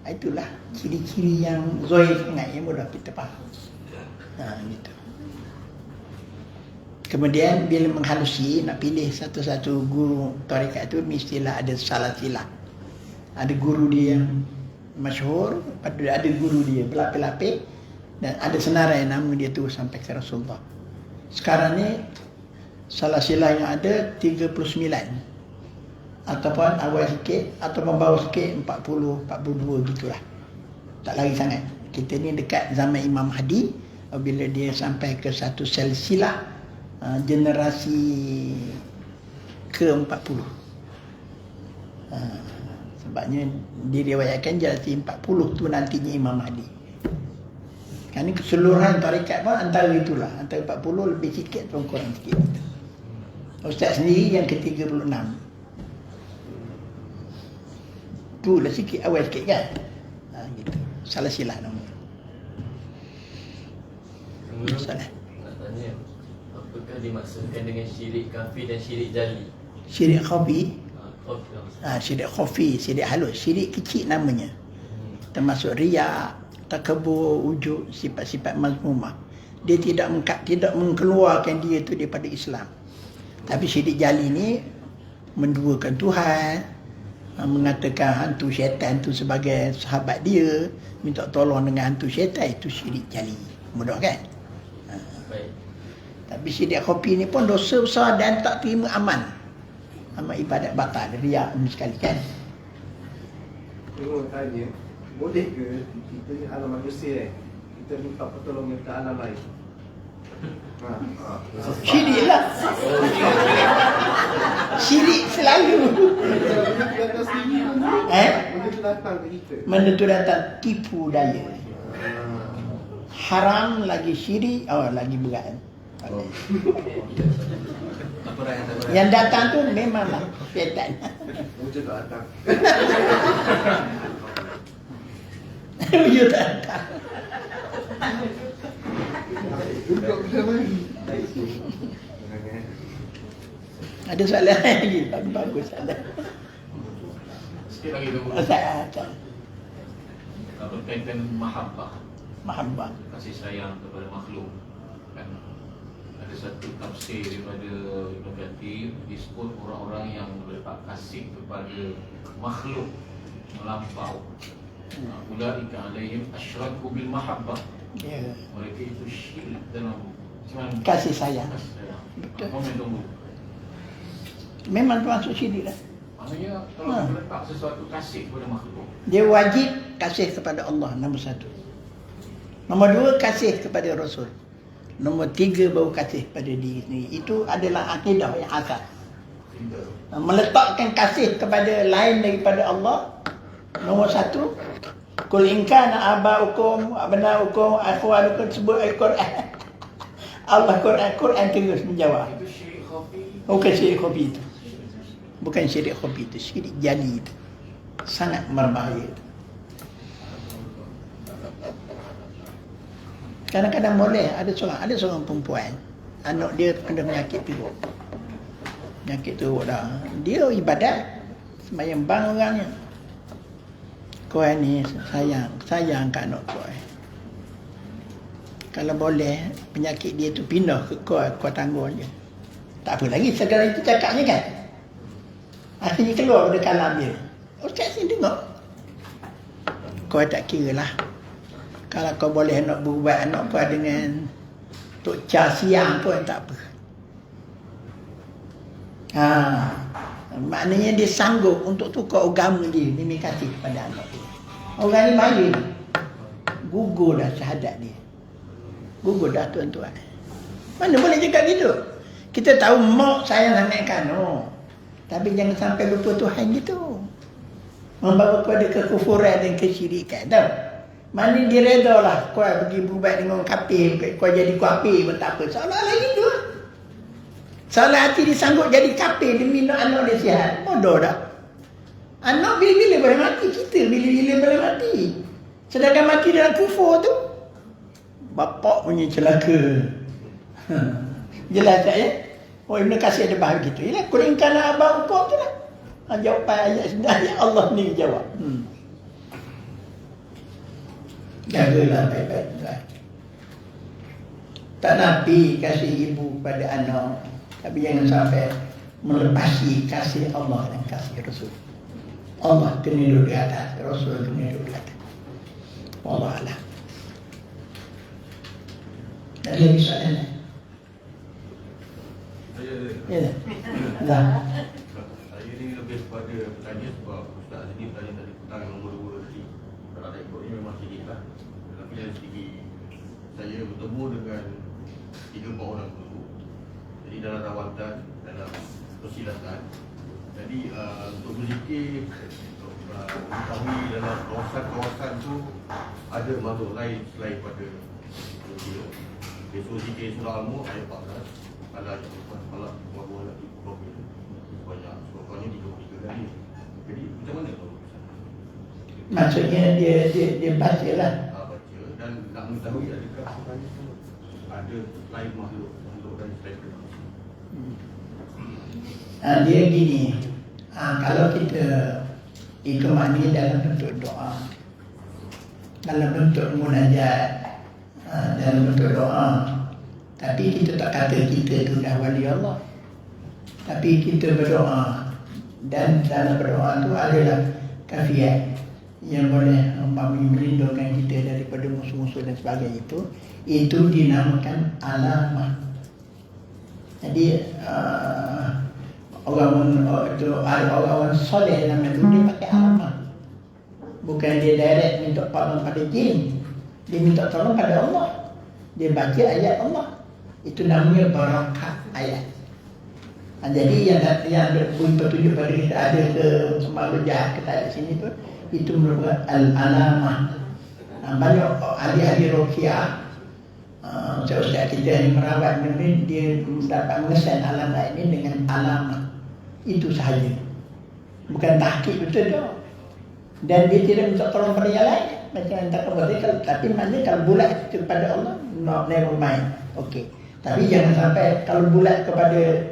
Itulah ciri-ciri yang zahir sangat yang mudah kita faham. Gitu. Kemudian bila menghalusi nak pilih satu-satu guru tarekat itu mestilah ada salasilah. Ada guru dia yang masyhur, ada guru dia berlapis-lapis dan ada senarai nama dia tu sampai ke Rasulullah. Sekarang ni salasilah yang ada 39 ataupun awal sikit ataupun bawah sikit 40, 42 gitulah. Tak lagi sangat. Kita ni dekat zaman Imam Hadi apabila dia sampai ke satu silsilah generasi ke-40. Sebabnya diriwayatkan generasi 40 tu nantinya Imam Hadi. Kerana keseluruhan tarekat pun antara itulah, antara 40 lebih sikit atau kurang sikit. Ustaz sendiri yang ke-36. Itulah sikit, awal sikit kan. Gitu. Salah silah nama. Salah. Nak tanya, apakah dimaksudkan dengan syirik kafi dan syirik jali? Syirik khafi. Kafi. Syirik khafi, syirik halus. Syirik kecil namanya. Termasuk riak, takabur, wujud, sifat-sifat mazmumah. Dia tidak mengeluarkan dia itu daripada Islam. Tapi syirik jali ni menduakan Tuhan, mengatakan hantu syaitan tu sebagai sahabat dia, minta tolong dengan hantu syaitan, itu syirik jali. Mudah kan? Baik. Tapi syirik khafi ni pun dosa besar dan tak terima amal. Amal ibadat batal, riak ni sekali kan. Tengok tanya, boleh ke kita ni alam manusia kita minta pertolongan ke alam lain? Syirik lah. Syirik selalu. Benda tu datang sendiri pun benda tu datang ke kita. Benda tu datang tipu daya. Haram lagi syirik, lagi berat. Yang datang tu memanglah syaitan. Wujud tak datang. Wujud tak datang. Duduk bersama lagi. Ada soalan lagi? Bagus soalan. Sikit lagi tu. Masalah Berkaitan mahabbah, mahabbah. kasih sayang kepada makhluk. Kan ada satu tafsir daripada Ibn Kathir disebut orang-orang yang meletak kasih kepada makhluk melampau. Ulaika alaihim asyraku bil mahabbah. Ya. Mereka itu syirik dalam Kasih sayang. Betul. Komen tunggu. Memang termasuk syirik lah. Maksudnya kalau meletak sesuatu kasih kepada makhluk, Dia wajib kasih kepada Allah, nombor satu. Nombor dua, kasih kepada Rasul. Nombor tiga, baru kasih pada diri sendiri. Itu adalah akidah yang asal. Meletakkan kasih kepada lain daripada Allah. Nombor satu, Kul in kana aba'ukum, abna'ukum, akhwanukum, sebut Al-Quran. Allah Quran terus menjawab. itu syirik khafi. Bukan syirik khafi itu. Bukan syirik khafi itu, syirik jali itu. Sangat berbahaya itu. Kadang-kadang boleh ada seorang perempuan, anak dia kena penyakit teruk. Penyakit teruk dah. Dia ibadat, sembahyang bang orangnya. Kau ni sayang kat anak kau. Kalau boleh penyakit dia tu pindah ke kau tanggung je. Tak apa lagi, segala itu cakapnya kan. Akhirnya keluar pada kalam dia. Ustaz ni tengok. Kau tak kira lah. Kalau kau boleh nak berbuat nak buat dengan Tok Cha siang pun tak apa. Maknanya dia sanggup untuk tukar agama dia demi kasih kepada anak dia. Orang ni mahir. Gugur dah syahadat dia. Gugur dah tuan-tuan. Mana boleh cakap gitu? Kita tahu mak sayang sangat kan. Tapi jangan sampai lupa Tuhan gitu. Membawa kepada kekufuran dan kesyirikan. Tahu? Mana dia reda lah kau pergi berbuat dengan kafir, kau jadi kafir pun tak apa. Seolah-olah gitu. Salah hati dia sanggup jadi kafir demi nak anak dia sihat. Bodoh dah. Anak bila-bila boleh mati, kita bila-bila boleh mati. Sedangkan mati dalam kufur tu, bapak punya celaka. Jelas tak ya? Oh, Ibn Katsir ada bahas begitu. Ialah kuringkan abang hukum tu lah. Jawapan ayat sebenarnya Allah ni jawab. Jagalah baik-baik tuan. Tak nafi kasih ibu pada anak, tapi jangan sampai melepasi kasih Allah dan kasih Rasul. Allah kena duduk di atas, Rasul kena duduk di atas. Wallah alam. Tak ada soalan? Ya. Dah. Saya ni lebih kepada bertanya sebab Ustaz Azmi tadi tentang nombor 2 tadi. Kalau tak ikut ni memang sedikit lah. Tapi dari segi saya bertemu dengan 3-4 orang guru. Jadi dalam rawatan, dalam persilatan. Jadi untuk berzikir, untuk mengetahui dalam kawasan-kawasan tu ada makhluk lain selain pada manusia. Besok zikir surah Al-Mulk ayat 14. Kalau Allah buat lagi problem banyak soalnya 33 kali. Jadi macam mana tu? Maksudnya dia baca lah. Baca dan nak mengetahui adakah sebenarnya tu ada lain makhluk lain selain manusia. Dia gini. Kalau kita itu maknanya dalam bentuk doa, dalam bentuk munajat, dalam bentuk doa. Tapi kita tak kata kita tu dah wali Allah. Tapi kita berdoa. Dan dalam berdoa tu adalah kafiat yang boleh melindungkan kita daripada musuh-musuh dan sebagainya itu. Itu dinamakan alamah. Jadi orang-orang soleh dalam itu dia pakai alamah. Bukan dia direct minta tolong pada jin. Dia minta tolong pada Allah. Dia baca ayat Allah. Itu namanya barakat ayat. Jadi yang bunyi petunjuk pada kita ada ke makhluk jahat ke tak ada sini tu, itu merupakan al-alamah. Banyak ahli-ahli ruqyah, ustaz kita yang merawat ni, dia dapat mengesan alamat ini dengan alamah. Itu sahaja. Bukan tahqiq betul tu. Dan dia tidak minta tolong pada yang lain. Macam yang tak kata, tapi maknanya kalau bulat kepada Allah, never mind. Okey. Tapi jangan sampai kalau bulat kepada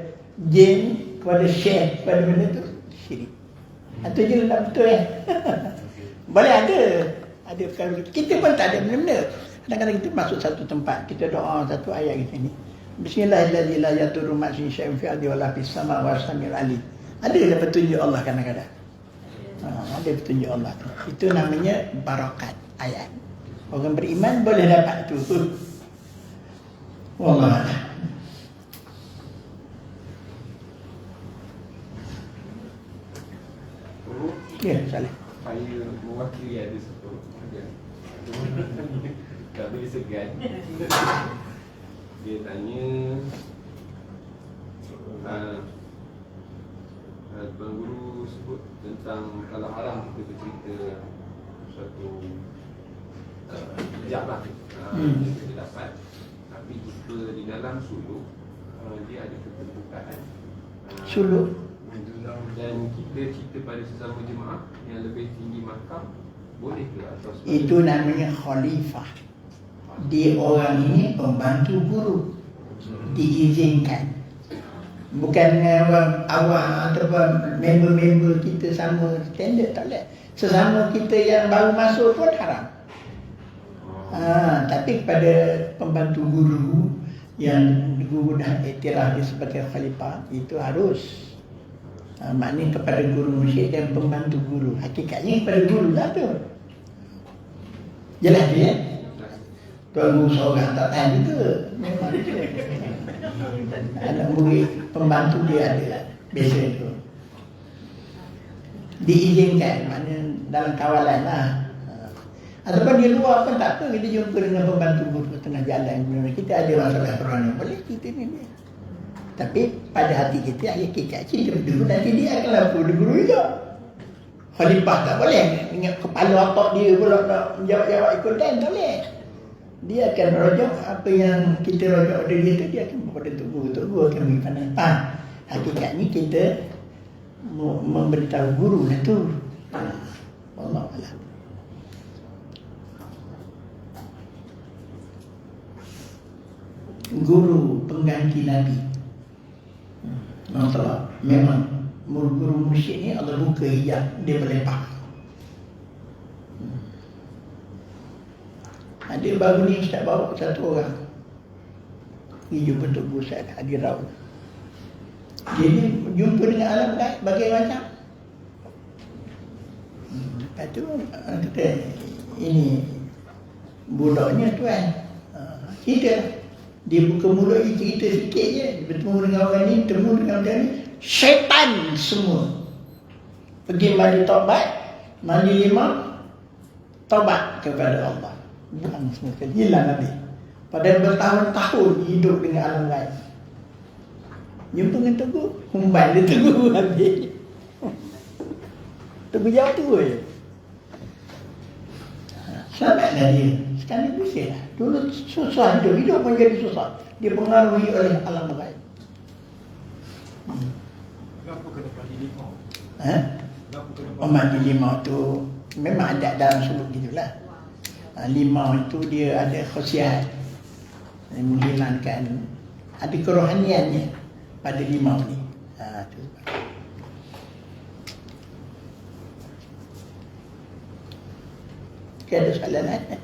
jin, kepada syekh, kepada benda tu syirik. Itu je tak betul ya. Boleh ada perkara kita pun tak ada benda-benda. Kadang-kadang kita masuk satu tempat, kita doa satu ayat kita ni. Bismillahirrahmanirrahim la yadurru ma'a syai'in fil ardi wala fis samaa'i was samiul alim. Ada petunjuk Allah kadang-kadang. Ada petunjuk Allah tu. Itu namanya barakat ayat. Orang beriman boleh dapat tu. Wallah. Ya, Saleh. Saya mewakili ada satu tak boleh segan. Dia tanya Tuan Guru sebut tentang kalau haram kita bercerita suatu hijab lah yang kita dapat. Tapi jika di dalam suluk dia ada keterbukaan Suluk. dan kita cerita pada sesama jemaah yang lebih tinggi makam, boleh ke atau Itu namanya khalifah. Dia orang ini pembantu guru, diizinkan. Bukan orang awam ataupun member-member kita sama standard, tak boleh. Sesama kita yang baru masuk pun haram. Tapi kepada pembantu guru yang guru dah iktiraf dia sebagai khalifah, itu harus maknanya kepada guru mursyid dan pembantu guru. Hakikatnya kepada guru lah tu. Jelas tu ya. Tuan guru seorang tak tahan juga. Memang tu. Anak murid pembantu dia ada. Biasa tu. Diizinkan, maknanya dalam kawalan lah. Ataupun di luar pun tak apa, kita jumpa dengan pembantu guru tengah jalan. Kita ada masalah perangai, boleh kita ni. Tapi pada hati kita, hakikat cinta guru, nanti dia akan lapor guru juga. Khalifah tak boleh. Ingat kepala otak dia pula nak jawab-jawab ikutan, tak boleh. Dia akan rojok apa yang kita rojok dari dia tu, dia akan kepada Tok Guru akan beri pandangan. Hakikatnya kita memberitahu guru lah tu. Wallahualam. Guru pengganti Nabi. Masalah memang guru mursyid ni Allah buka hijab, dia berlepas. Ada baru ni Ustaz bawa satu orang pergi jumpa Tok Guru Ustaz Hadi Raul. Dia ni jumpa dengan alam gaib bagai macam. Lepas tu kata ini budaknya tuan cerita. Dia buka mulut, dia cerita sikit je. Dia bertemu dengan orang ni, bertemu dengan orang ni. Syaitan semua. Pergi mandi taubat, mandi 5, taubat kepada Allah. Buang semua sekali, hilang habis. Padahal bertahun-tahun hidup dengan alam lain. Jumpa dengan Tok Guru, humban dia Tok Guru habis. Tok Guru jawab tu je. Selamatlah dia. Sekarang bisa lah. Dulu susah hidup pun jadi susah. Dipengaruhi oleh alam gaib. Kenapa kena mandi limau? Kenapa kena Mandi limau tu memang ada dalam suluk gitulah. Limau itu dia ada khasiat menghilangkan, ada kerohaniannya pada limau ni. Tu. Ada soalan lain?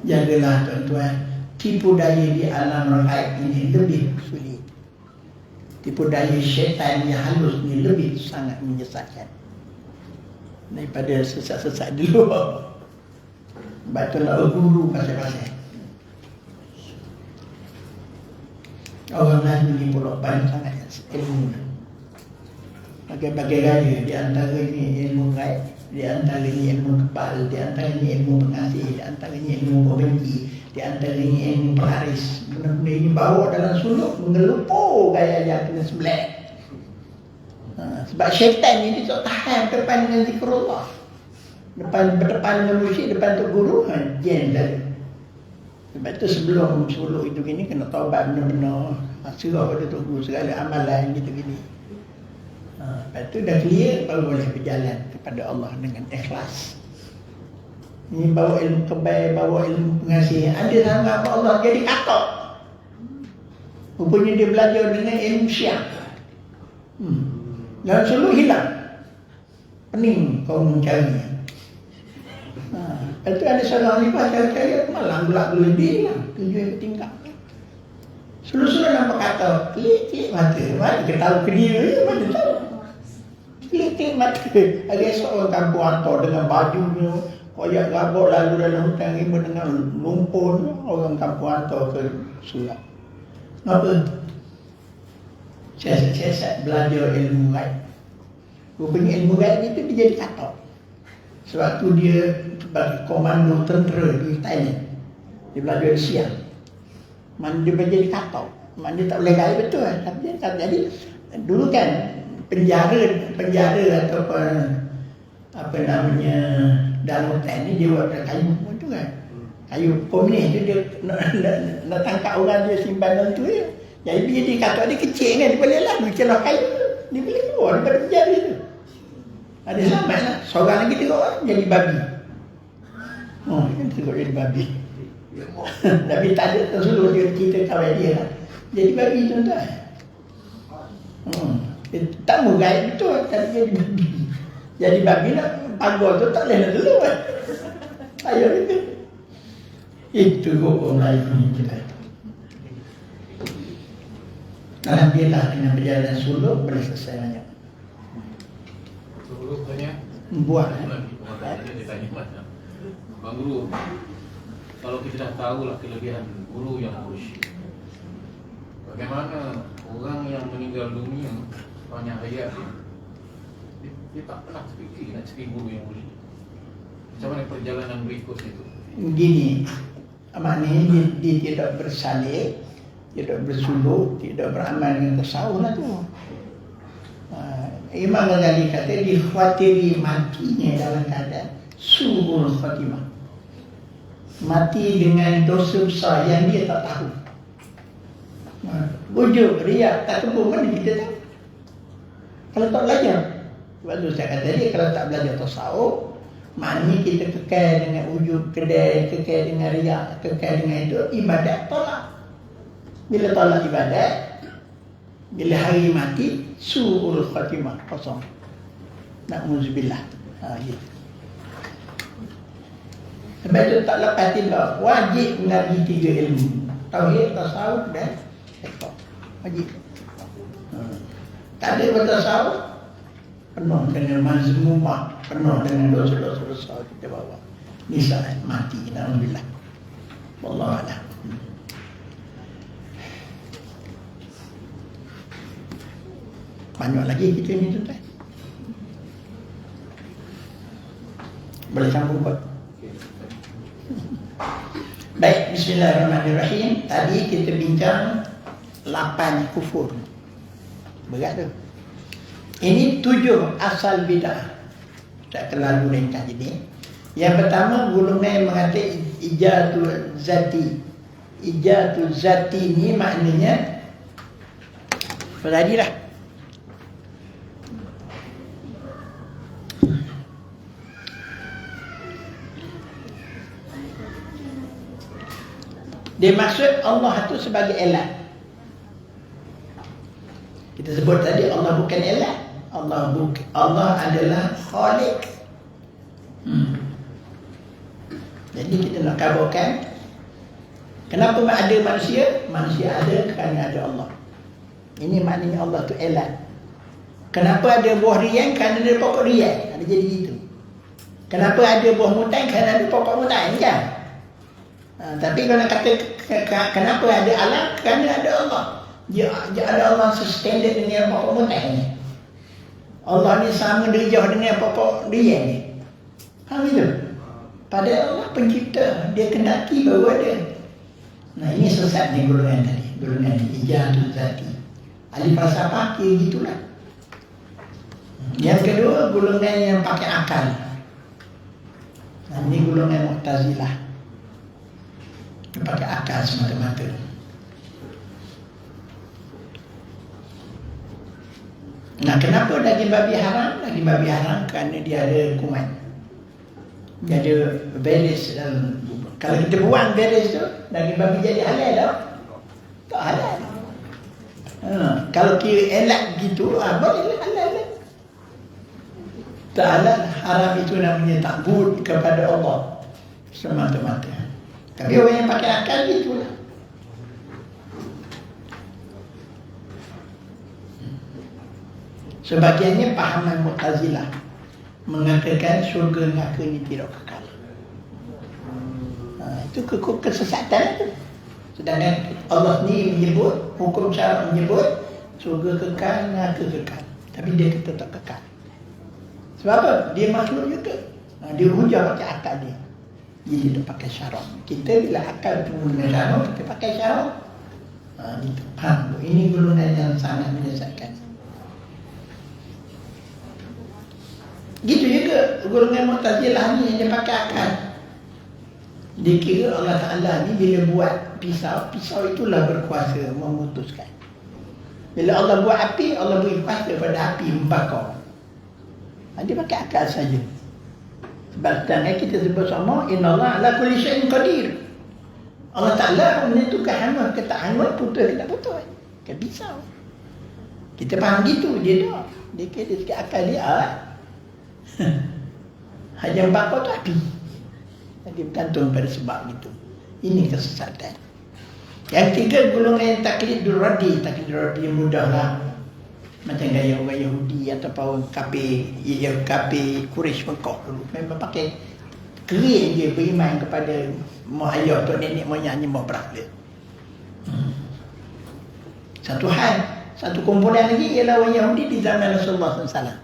Jagalah tuan-tuan, tipu daya di alam gaib ini lebih sulit. Tipu daya syaitan yang halus ni lebih sangat menyesatkan daripada sesat-sesat di luar. Sebab tu nak berguru pasal-pasal. Orang Melayu ni pula banyak sangat ilmu. Bagai-bagai gaya, di antaranya ilmu gaib, di antaranya ilmu kepal, di antaranya ilmu pengasih, di antaranya ilmu pembenci, di antaranya ilmu pelaris. Benda-benda ini bawa dalam suluk, mengelupur gaya yang kena sebelah. Sebab syaitan ni dia tak tahan depan dengan zikrullah, berdepan dengan mursyid, depan Tok Guru, jen dah. Sebab tu sebelum suluk itu gini kena taubat benar-benar, serah pada Tok Guru segala amalan gitu-gini. Lepas tu dah clear, baru boleh berjalan kepada Allah dengan ikhlas. Ini bawa ilmu kebal, bawa ilmu pengasih. Ada sama apa Allah jadi katok. Rupanya dia belajar dengan ilmu syiah. Dan selalu hilang. Pening kau mencarinya. Lepas tu ada seorang khalifah cari-cari, malang gelap-gelap dia lah. Tujuan ke tingkap. Selalu-selalu nampak kata, klik-klik mata. Mana kita tahu ke dia, mana tahu. Klik-klik mata. Ada seorang kampung hantar dengan bajunya, koyak rabok lalu dalam hutan rimba dengan lumpur. Orang kampung hantar ke surat. Apa? Siasat-siasat belajar ilmu gaib. Rupanya ilmu gaib itu dia jadi katok. Sebab tu dia sebagai komando tentera di Thailand. Dia belajar siang. Mana dia jadi katok. Mana dia tak boleh gaib betul. Tapi dia tak jadi. Dulu kan penjara atau apa namanya dalam hutan ni dia buat kayu tu kan. Kayu komunis tu dia nak tangkap orang dia simpan dalam tu je. Jadi dia dikata dia kecil kan, dia boleh lalu celah kayu. Dia boleh keluar daripada penjara tu. Ada selamat lah. Seorang lagi tengok lah, jadi babi. Oh, kan tengok jadi babi. Tapi tak ada tersuruh dia cerita kawan dia lah. Jadi babi tuan-tuan. Tak mau gaib betul, tapi jadi babi. Jadi babi nak pagar tu tak boleh nak keluar. Ayo itu. Itu hukum lain kita. Alhamdulillah dengan berjalan suluk boleh selesai banyak. Guru tanya. Buat. Dia tanya mana? Bang Guru, kalau kita dah tahulah kelebihan guru yang musyrik, bagaimana orang yang meninggal dunia sepanjang hayat dia tak pernah terfikir nak cari guru yang musyrik. Macam mana perjalanan berikutnya itu? Gini, maknanya dia tidak bersalib, tidak bersuluk, tidak beramal dengan tasawuf lah tu. Imam Ghazali kata dikhawatiri matinya dalam keadaan su'ul khatimah, mati dengan dosa besar yang dia tak tahu. Wujud riak tak kebun mana kita tahu kalau tak belajar. Sebab tu saya kata dia, kalau tak belajar tasawuf, maknanya kita kekal dengan wujud kedai, kekal dengan riak, kekal dengan itu, ibadat tolak. Bila tolak ibadat, bila hari mati, su'ul khatimah, kosong. Na'udzubillah. Gitu. Sebab itu tak lepas tidak, wajib mengaji 3 ilmu: tauhid, tasawuf dan fiqh. Wajib. Tak ada bertasawuf, penuh dengan mazmumah, penuh dengan dosa-dosa besar kita bawa. Ni saat mati, na'udzubillah. Wallahu a'lam. Banyak lagi kita ni tuan. Boleh sambung buat. Baik, bismillahirrahmanirrahim. Tadi kita bincang 8 kufur. Berat tu. Ini 7 asal bid'ah. Tak terlalu ringkas jadi. Yang pertama, golongan mengatakan ijatul zati. Ijatul zati ni maknanya tadilah dia maksud Allah itu sebagai elat. Kita sebut tadi Allah bukan elat. Allah adalah Khaliq. Jadi kita nak kabarkan kenapa ada manusia? Manusia ada kerana ada Allah. Ini maknanya Allah tu elat. Kenapa ada buah riang? Kerana ada pokok riang. Ada jadi gitu. Kenapa ada buah mutai? Kerana ada pokok mutai, kan? Tapi kalau nak kata kenapa ada alam? Kerana ada Allah. Dia ada Allah sestandard dengan pokok mutai ni. Allah ni sama derajah dengan pokok riang ni. Faham itu? Padahal Allah pencipta, dia kendaki baru ada. Nah, ini sesat ni golongan tadi. Golongan ijatul zati. Ahli falsafah kira gitulah. Yang kedua, golongan yang pakai akal. Nah, ini golongan Mu'tazilah. Yang pakai akal semata-mata. Nah, kenapa daging babi haram? Daging babi haram kerana dia ada kuman. Dia ada virus dalam. Kalau kita buang virus tu, daging babi jadi halal tak? Tak halal. Kalau kira elak gitu, boleh halal. Tak halal, haram itu namanya takbut kepada Allah semata-mata. Tapi orang yang pakai akal gitulah. Sebagiannya pahaman Mu'tazilah mengatakan syurga neraka ni tidak kekal. Itu kesesatan itu. Sedangkan Allah ni menyebut, hukum syarak menyebut syurga kekal, neraka kekal. Tapi dia tetap kekal. Sebab apa? Dia makhluk juga. Dia hujah pakai akal dia. Dia tidak pakai syarak. Kita bila akal tu dengan syarak, kita pakai syarak. Itu. Ini golongan yang sangat menyesatkan. Gitu juga golongan Mu'tazilah ni yang dia pakai akal. Dia kira Allah Ta'ala ni bila buat pisau, pisau itulah berkuasa memutuskan. Bila Allah buat api, Allah beri kuasa pada api membakar. Dia pakai akal saja. Sebab sedangkan kita sebut sama, innallaha ala kulli syai'in qadir. Allah Ta'ala menentukan hangus ke tak hangus, putus ke tak putus. Kan pisau. Kita faham gitu, dia tak. Dia kira sikit akal dia. Yang bakar tu api. Dia bergantung pada sebab gitu. Ini kesesatan. Yang tiga golongan yang taklidul radi. Taklidul radi mudah lah. Macam gaya orang Yahudi ataupun orang kafir Quraisy Mekah dulu. Memang pakai kering je beriman kepada mak ayah atau nenek moyangnya mau berhala. Satu hal, satu komponen lagi ialah orang Yahudi di zaman Rasulullah SAW.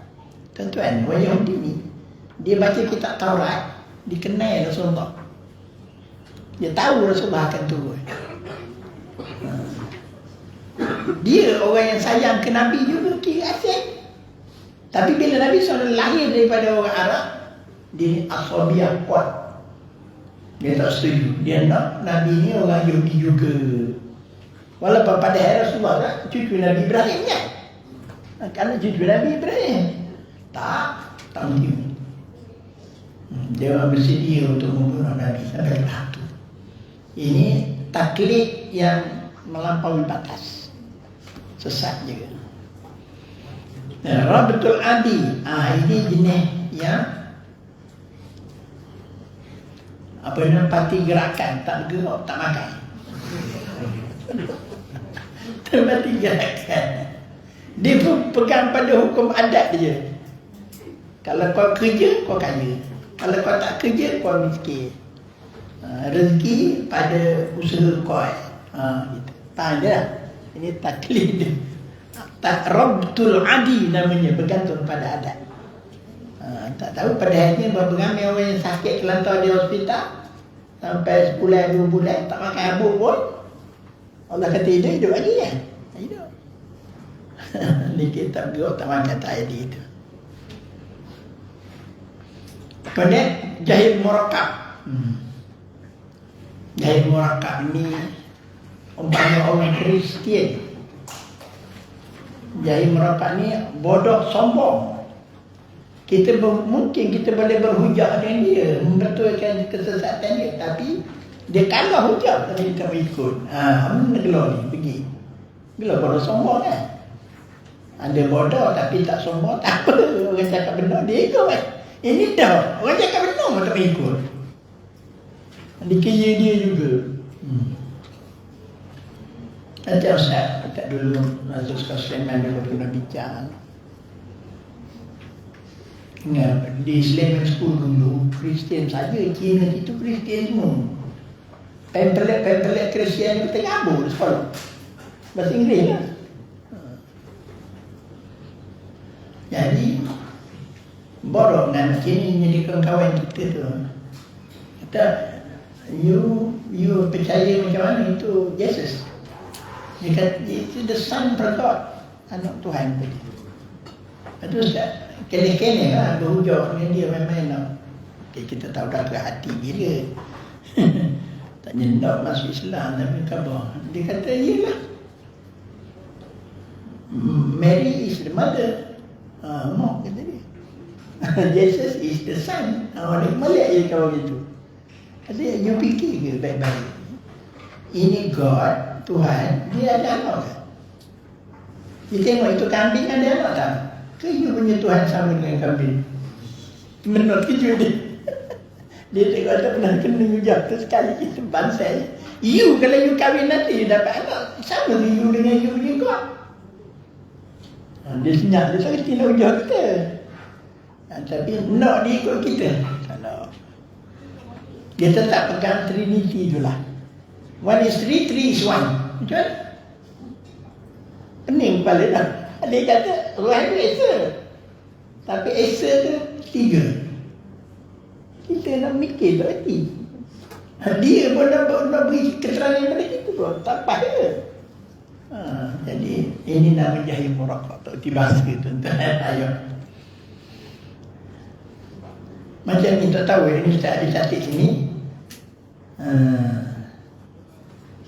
Tuan-tuan, orang Yahudi ni dia baca kitab Taurat, dikenal Rasulullah. Dia tahu Rasulullah akan turun. Dia orang yang sayang ke Nabi juga kira asing. Tapi bila Nabi SAW lahir daripada orang Arab, dia ni asabiah kuat. Dia tak setuju. Dia nak Nabi ni orang Yahudi juga. Walaupun pada hari Rasulullah kan, cucu Nabi Ibrahim kan? Kalau cucu Nabi Ibrahim tak mungkin. Dia orang bersedia untuk membunuh Nabi sampai ke tahap tu. Ini taklid yang melampaui batas. Sesat juga. Rabatul adi. Ini jenis yang apa nama parti gerakan, tak bergerak, tak makan. Parti gerakan. Dia pun pegang pada hukum adat dia. Kalau kau kerja, kau kaya. Kalau kau tak kerja, kau miskin. Rezeki pada usaha kau. Gitu. Faham je lah. Ini taklid. Rabtul adi namanya, bergantung pada adat. Tak tahu pada hari ni berapa ramai orang yang sakit kelantar di hospital sampai sebulan 2 bulan tak makan habuk pun. Allah kata hidup lagi kan? Hidup. Ni kita bergerak tak makan tak ada itu. Kemudian jahil murakab. Jahil murakab ni umpama orang Kristian. Jahil murakab ni bodoh sombong. Mungkin kita boleh berhujah dengan dia, membetulkan kesesatan dia, tapi dia kalah hujah kalau kita ikut. Apa gelar ni pergi. Gelar bodoh sombong kan. Ada bodoh tapi tak sombong, tak apa. Orang cakap benar dia ikut kan. Ini dah orang cakap benar pun tak ikut. Dikira dia juga. Ada Ustaz, tak dulu Nazrul Sulaiman dulu pernah bincang. Di Islamic School dulu, Kristian saja, Cina itu Kristian semua. Pamphlet Kristian kita ngabur di sekolah. Bahasa Inggeris lah. Jadi, bodoh dengan sini jadi kawan kita tu. Kata, you percaya macam mana itu Jesus. Dia kata, itu the son of God. Anak Tuhan tadi. Itu Ustaz. Kene-kene lah berhujah dengan dia main-main lah. Okay, kita tahu dah ke hati dia. Tak nyendak masuk Islam tapi khabar. Dia kata iyalah. Mary is the mother. Mak kata dia. Jesus is the son. Orang Melayu je kau gitu. Kata you fikir ke baik-baik. Ini God, Tuhan, dia ada anak kan? Dia tengok itu kambing ada anak tak? Ke you punya Tuhan sama dengan kambing? Menurut kejut dia. Dia tengok ada pernah kena hujah tu sekali kita bansai. You kalau you kahwin nanti you dapat anak sama you dengan you punya God. Dia senyap, dia tak kena hujah kita. Tapi nak dia ikut kita. Kalau dia tetap pegang Trinity tu lah. 1 is 3, 3 is 1. Betul? Pening kepala dah. Dia kata, orang tu Esa. Tapi Esa tu 3. Kita nak mikir tak hati. Dia pun nak beri keterangan pada kita pun. Tak payah. Jadi, ini nama jahil murakab. Tak dibahas ke tuan-tuan. Ayuh. Macam ni tak tahu. Ini Ustaz ada catat sini.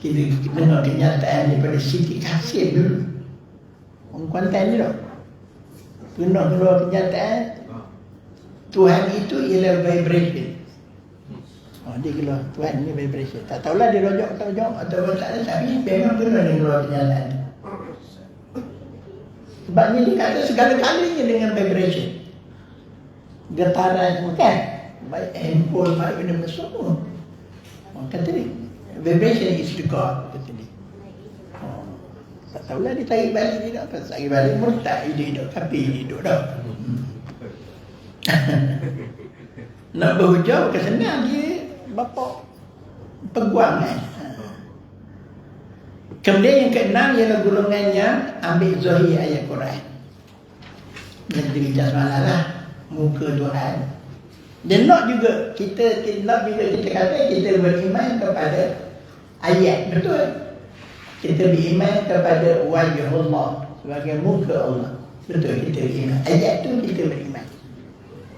Kita dengar kenyataan daripada Siti Kasim dulu. Orang Kuantan ni tak? Pernah keluar kenyataan Tuhan itu ialah vibration. Dia keluar Tuhan ni vibration. Tak tahulah dia rojok atau tak ada. Tapi memang pernah dia keluar kenyataan. Sebabnya dia kata segala-galanya dengan vibration. Getaran semua kan. Baik handphone, baik benda semua. Orang kata dia Vibration is the God, kata dia. Tak tahulah dia tarik balik dia tak. Pas tarik balik murtad dia hidup, kafir dia hidup dah. Nak berhujau bukan senang, dia bapa peguam kan. Kemudian yang keenam ialah golongan yang ambil zahir ayat Quran. Yang kita semalam lah, muka Tuhan. Dan not juga kita kata kita beriman kepada ayat, betul. Kita beriman kepada wajah Allah sebagai muka Allah, betul, kita beriman. Ayat tu kita beriman.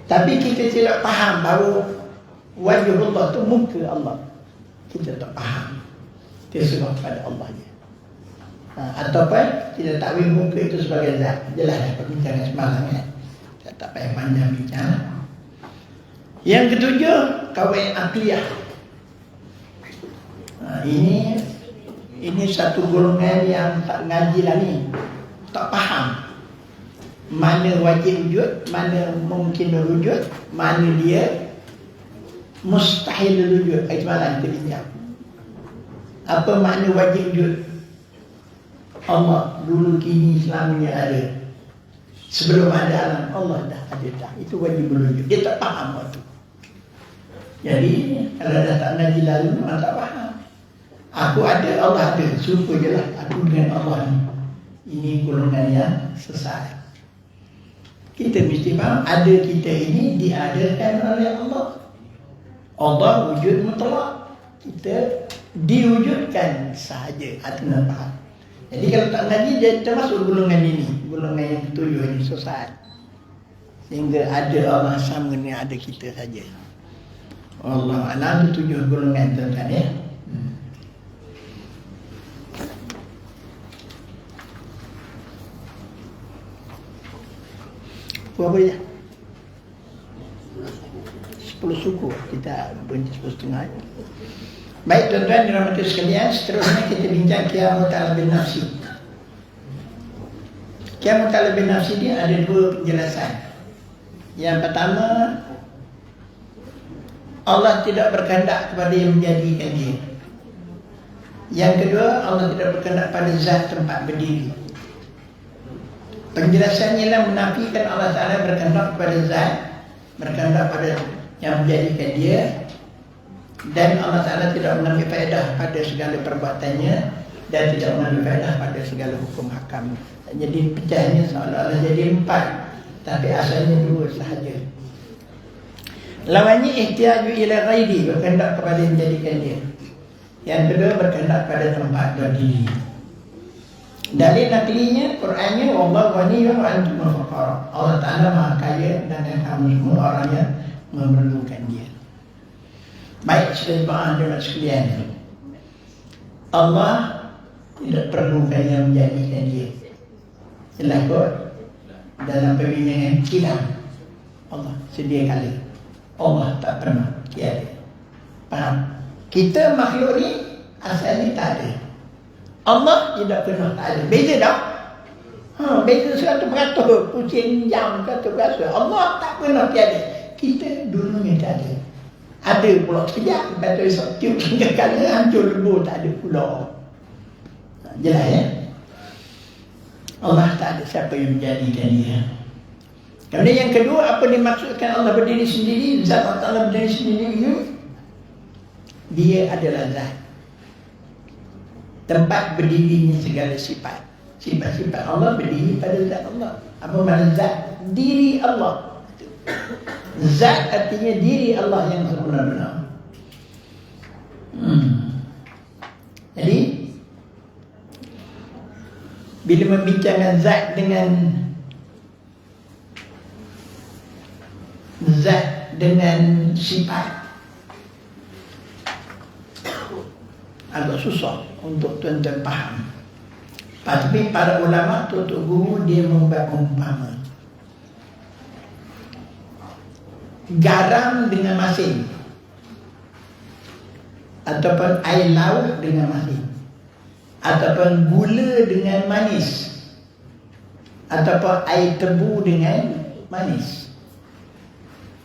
Tapi kita tidak faham bahawa wajah Allah tu muka Allah. Kita tak faham. Kita serah pada Allah je. Ataupun kita takwil muka itu sebagai zat. Jelas dah perbincangan semalam kan. Saya tak payah panjang bincang. Yang ketujuh, kawin akliyah. Ini satu golongan yang tak ngaji lah ni. Tak faham mana wajib wujud, mana mungkin wujud, mana dia mustahil wujud. Itu malam kita bincang. Apa makna wajib wujud? Allah dulu kini selamanya ada. Sebelum ada alam, Allah dah ada dah. Itu wajib wujud. Dia tak faham waktu. Jadi kalau dah tak ngaji lalu, memang tak faham. Aku ada, Allah ada. Suruh je lah aku dengan Allah ni. Ini golongan yang sesat. Kita mesti faham, ada kita ini diadakan oleh Allah. Allah wujud mutlak. Kita diwujudkan sahaja. Kena faham. Jadi kalau tak ngaji, dia termasuk golongan ini. Golongan yang ketujuh ini sesat. Sehingga ada Allah sama dengan ada kita saja. Allah Alam itu 7 golongan tuan-tuan ya. Berapa je? 10 suku. Kita berhenti 10.30. Baik tuan-tuan dirahmati sekalian, seterusnya kita bincang qiyamul bin nafsi. Qiyamul bin nafsi ni ada 2 penjelasan. Yang pertama, Allah tidak berkehendak kepada yang menjadikan dia. Yang kedua, Allah tidak berkehendak pada zat tempat berdiri. Penjelasannya ialah menafikan Allah Ta'ala berkehendak kepada zat, berkehendak pada yang menjadikan dia, dan Allah Ta'ala tidak mengambil faedah pada segala perbuatannya dan tidak mengambil faedah pada segala hukum hakam. Jadi pecahnya seolah-olah jadi 4, tapi asalnya 2 sahaja. Lawannya ihtiyaju ila ghairi, berkehendak kepada yang menjadikan dia. Yang kedua, berkehendak pada tempat berdiri. Dalil naklinya, Qurannya, wallahu ghaniyyun wa antum fuqara. Allah Ta'ala Maha Kaya dan kamu semua orang yang memerlukan dia. Baik, saudara jemaah sekalian, Allah tidak perlukan yang menjadikan dia. Jelas kot dalam perbincangan kilam, Allah sedia kali. Allah tak pernah tiada. Faham? Kita makhluk ni asalnya tak ada. Allah tidak pernah tak ada. Beza tak? Beza 100%. Pusing jam 100%. Allah tak pernah tiada. Kita dulunya tak ada. Ada pula sekejap, lepas tu esok tiup hingga kala hancur lebur, tak ada pula. Jelas ya? Allah tak ada siapa yang menjadikan dia. Kemudian yang kedua, apa dimaksudkan Allah berdiri sendiri? Zat Allah Ta'ala berdiri sendiri itu, dia adalah zat. Tempat berdirinya segala sifat. Sifat-sifat Allah berdiri pada zat Allah. Apa makna zat? Diri Allah. Zat artinya diri Allah yang sebenar-benar. Jadi bila membincangkan zat dengan sifat, agak susah untuk tuan-tuan faham. Tapi para ulama, tutup guru, dia membuat umpama. Garam dengan masin, ataupun air laut dengan masin, ataupun gula dengan manis, ataupun air tebu dengan manis.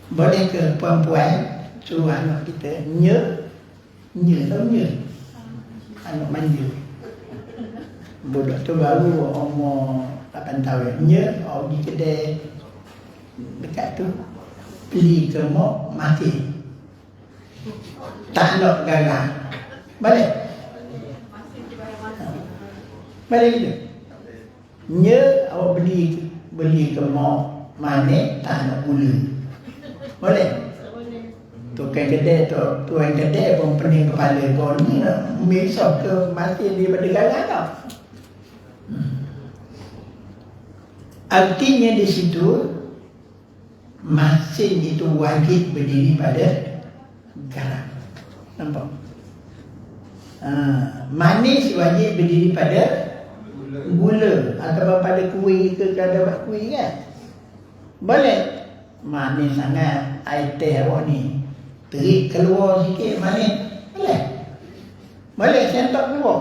Boleh ke perempuan suruh anak kita nye anak manja. Budak tu baru umur 8 tahun. Dia pergi kedai dekat tu, beli ke mok, mati. Tak nak garang. Balik. Balik gitu. Nya awak beli ke mok, mana tak nak gula. Boleh? Tukang kedai tu, tuan kedai pun pening kepala kau ni nak besok ke mati daripada garang tau. Artinya di situ masin itu wajib berdiri pada garam. Nampak? Manis wajib berdiri pada gula atau pada kuih ke kada buat kuih kan? Boleh. Manis sangat air teh awak ni. Terik keluar sikit manis. Boleh. Boleh sentok keluar.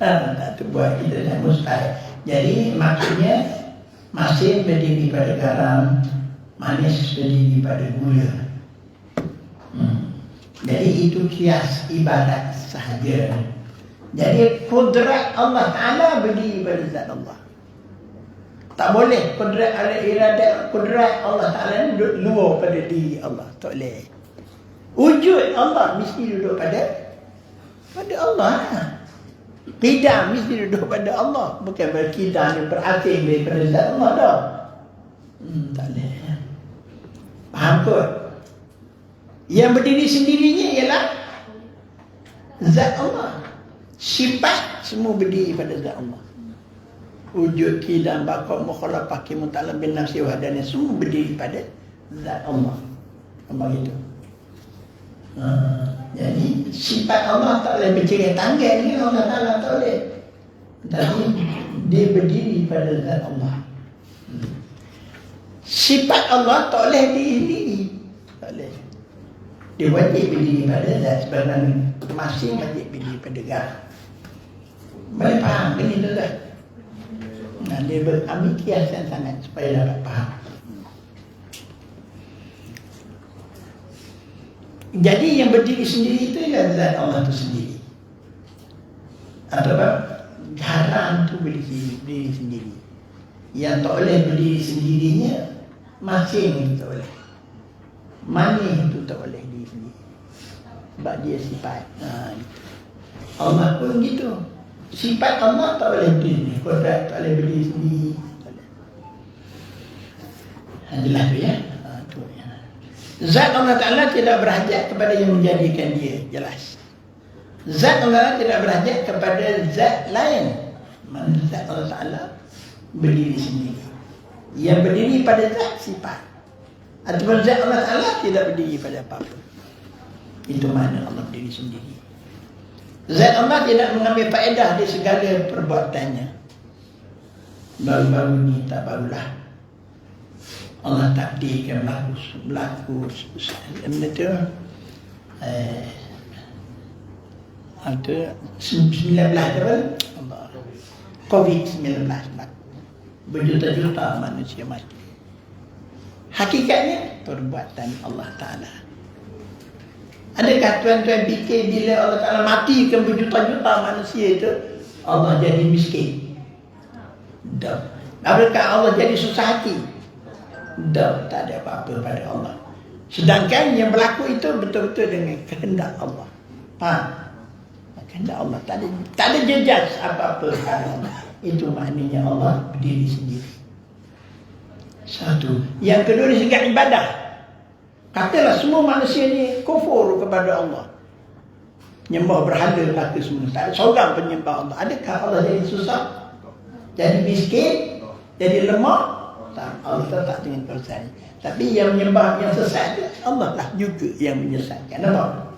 Tak tu buat kita dah mustahil. Jadi maksudnya masin berdiri pada garam, manis berdiri pada gula. Jadi itu kias ibadat sahaja. Jadi kudrat Allah Ta'ala berdiri pada zat Allah. Tak boleh kudrat Allah Ta'ala ni duduk luar pada diri Allah. Tak boleh. Wujud Allah mesti duduk pada Allah. Qidam mesti duduk pada Allah. Bukan berqidam yang berasing daripada zat Allah dah. Tak boleh. Faham kot? Yang berdiri sendirinya ialah zat Allah. Sifat semua berdiri pada zat Allah. Wujud, qidam, baqa, mukhalafah, muta'allam bin nafsi wahdaniyah semua berdiri pada zat Allah. Apa gitu? Jadi sifat Allah tak boleh bercerai tanggal ni, Allah Ta'ala tak boleh. Tapi dia berdiri pada zat Allah. Sifat Allah tak boleh diri. Tak boleh. Dia wajib berdiri pada zat. Sebenarnya masing wajib berdiri pada garam. Boleh faham ke ni tuan-tuan? Dia ambil kiasan sangat supaya dapat faham. Jadi yang berdiri sendiri itu ialah zat Allah itu sendiri. Atau apa? Garam itu berdiri sendiri. Yang tak boleh berdiri sendirinya, masin itu tak boleh. Manis itu tak boleh berdiri sendiri. Sebab dia sifat. Allah pun gitu. Sifat Allah tak boleh berdiri. Kodrat tak boleh berdiri sendiri. Jelas tu ya. Zat Allah Ta'ala tidak berhajat kepada yang menjadikan dia. Jelas. Zat Allah tidak berhajat kepada zat lain. Mana zat Allah Ta'ala berdiri sendiri. Yang berdiri pada zat sifat. Ataupun zat Allah Ta'ala tidak berdiri pada apa-apa. Itu mana Allah berdiri sendiri. Zat Allah tidak mengambil faedah di segala perbuatannya. Baru-baru ni tak barulah Allah takdirkan berlaku benda tu ada 19 apa? Allah. COVID-19 berjuta-juta manusia mati. Hakikatnya perbuatan Allah Ta'ala. Adakah tuan-tuan fikir bila Allah Ta'ala matikan berjuta-juta manusia itu Allah jadi miskin? Tak. Apakah Allah jadi susah hati? Tak ada apa-apa pada Allah. Sedangkan yang berlaku itu betul-betul dengan kehendak Allah. Kehendak Allah. Tak ada jejas apa-apa pada Allah. Itu maknanya Allah berdiri sendiri. Satu. Yang kedua dari segi ibadah. Katalah semua manusia ni kufur kepada Allah. Nyembah berhala kata semua. Tak ada seorang penyembah Allah. Adakah Allah jadi susah? Jadi miskin? Jadi lemah? Tak, Allah tak dengan perasaan. Tapi yang menyembah yang sesat itu Allah lah juga yang menyesatkan. Nampak?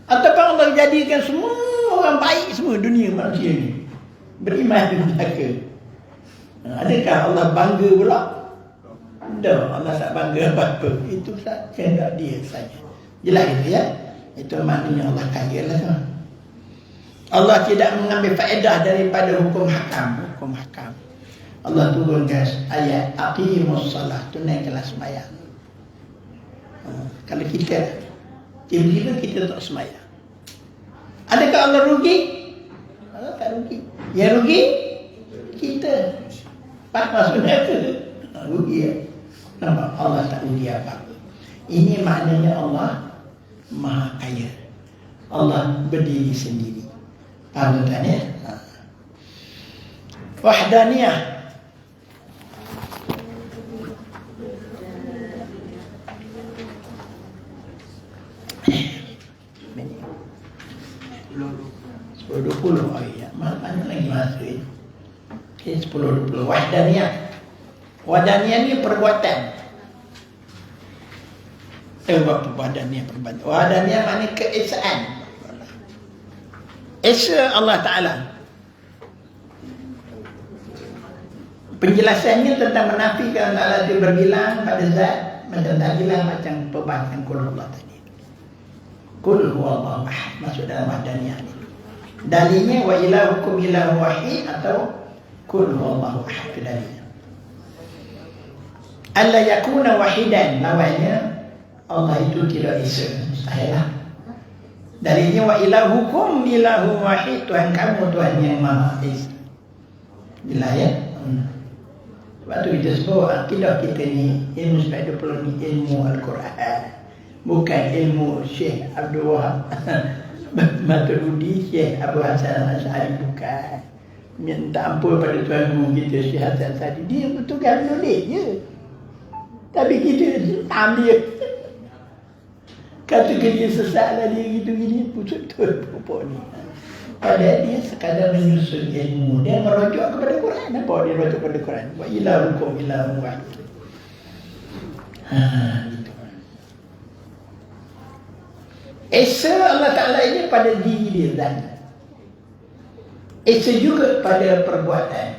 Ataupun Allah jadikan semua orang baik semua dunia manusia ni beriman di neraka. Adakah Allah bangga pula? Tak, Allah tak bangga apa-apa. Itu kehendak dia saja. Jelas itu ya? Itu maknanya Allah kaya lah tu. Allah tidak mengambil faedah daripada hukum hakam. Hukum hakam. Allah turunkan ayat aqimus salah, tunaikanlah sembahyang. Kalau kita tiba-tiba kita tak sembahyang, Adakah Allah rugi? Allah tak rugi. Yang rugi kita. Maksudnya apa? Rugi ya. Nampak Allah tak rugi apa-apa. Ini maknanya Allah Maha Kaya. Allah berdiri sendiri. Faham tuan ya? Wahdaniyah. Minit 10.20. Oh iya, mana lagi masuk ini? Okay, 10.20. Wahdaniyah. Wahdaniyah ni perbuatan. Wahdaniyah perbuatan. Wahdaniyah maknanya keesaan. Esa Allah Ta'ala. Penjelasannya tentang menafikan Allah itu berbilang pada zat, macam tak bilang macam perbahasan Qul Allah tadi. Qul huwallahu ahad masuk dalam wahdaniyah ni. Dalilnya wa ilahukum ilahu wahid atau Qul huwallahu ahad itu dalilnya. Alla yakuna wahidan, lawannya Allah itu tidak esa. Mustahil. Dalilnya wa ilahukum ilahu wahid, Tuhan kamu Tuhan yang Maha Esa. Bila ya? Sebab tu kita sebut akidah kita ni ilmu sepeda ni ilmu Al-Quran, bukan ilmu Syekh Abdul Wahab Maturidi, Syekh Abu Hasan Al-Asy'ari, bukan. Minta ampun pada Tuhan Guru kita Syekh Hasan Sadi, dia betul kan nulis je, tapi kita tam dia. Kata dia sesat lah, dia gitu gini, betul pupuk ni. Padahal dia sekadar menyusun ilmu, dia merujuk kepada Quran. Nampak dia merujuk kepada Quran. Wa ilahukum ilahun wahid. Gitu. Esa Allah Ta'ala ini pada diri dia dan esa juga pada perbuatan,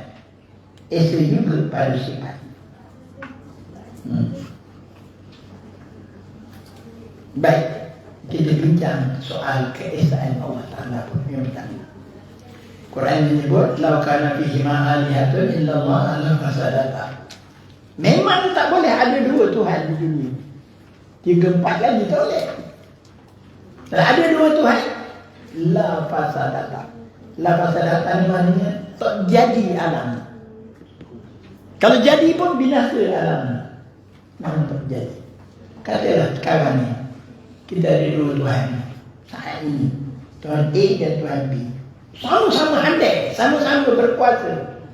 esa juga pada sifat. Baik, kita bincang soal keesaan Allah Ta'ala pun yang pertama. Quran menyebut law kana fihi ma alihatun illallah la fasadata. Memang tak boleh ada dua Tuhan di dunia. 3, 4 lagi tak boleh. Kalau ada dua Tuhan, la fasadata. La fasadata ni maknanya tak jadi alam. Kalau jadi pun binasa alam. Mana tak jadi. Katalah sekarang ni kita ada dua Tuhan saat ini, Tuhan A dan Tuhan B, sama-sama handai, sama-sama berkuasa.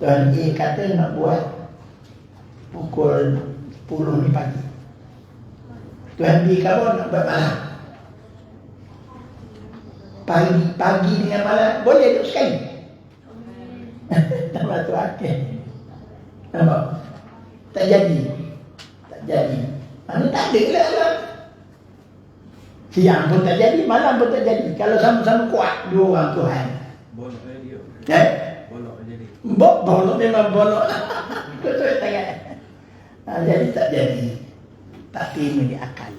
Tuhan A kata nak buat pukul 10 di pagi, Tuhan B kata nak buat malam. Pagi dengan malam boleh duduk sekali. Tak masuk akal. Nampak? Tak jadi. Mana tak ada lah. Siang pun tak jadi, malam pun tak jadi. Kalau sama-sama kuat dua orang Tuhan. Bolok dia. Bolok jadi. Bolok memang bolok. Betul tangan. Jadi tak jadi. Tak terima di akal.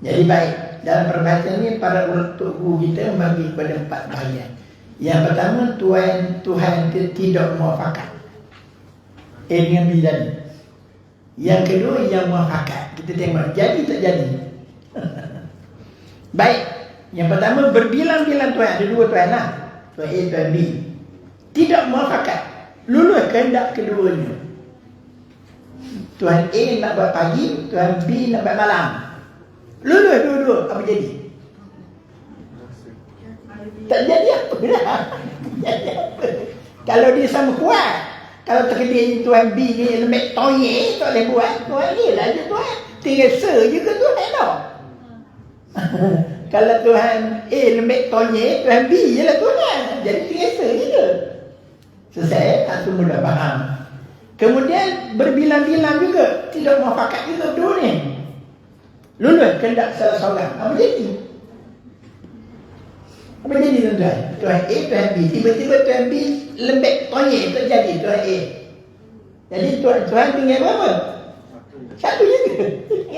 Jadi baik, dalam perbahasan ini para guru kita membagi kepada 4 bahagian. Yang pertama, Tuhan tidak muafakat. Dengan B tadi. Yang kedua, yang muafakat. Kita tengok jadi tak jadi. Baik, yang pertama berbilang-bilang Tuhan, ada dua Tuhan lah, Tuhan A, Tuhan B. Tidak muafakat, lulus kehendak keduanya. Tuhan A nak buat pagi, Tuhan B nak buat malam. Lulus dua-dua, apa jadi? Tak jadi apa dah. Jadi apa? Kalau dia sama kuat, kalau terkedir Tuhan B ni lembek toyek, tak boleh buat. Tuhan A lah je Tuhan, terasa je ke Tuhan tau. Kalau Tuhan A lembek tonyek, Tuhan B je lah Tuhan. Jadi terasa je ke? Selesai, semua dah faham. Kemudian berbilang-bilang juga, tidak muafakat juga dua ni. Lulus kehendak salah seorang, apa jadi? Apa jadi tuan-tuan? Tuhan A, Tuhan B, tiba-tiba Tuhan B lembek tonyek, tak jadi Tuhan A. Jadi Tuhan tinggal berapa? Satu je ke?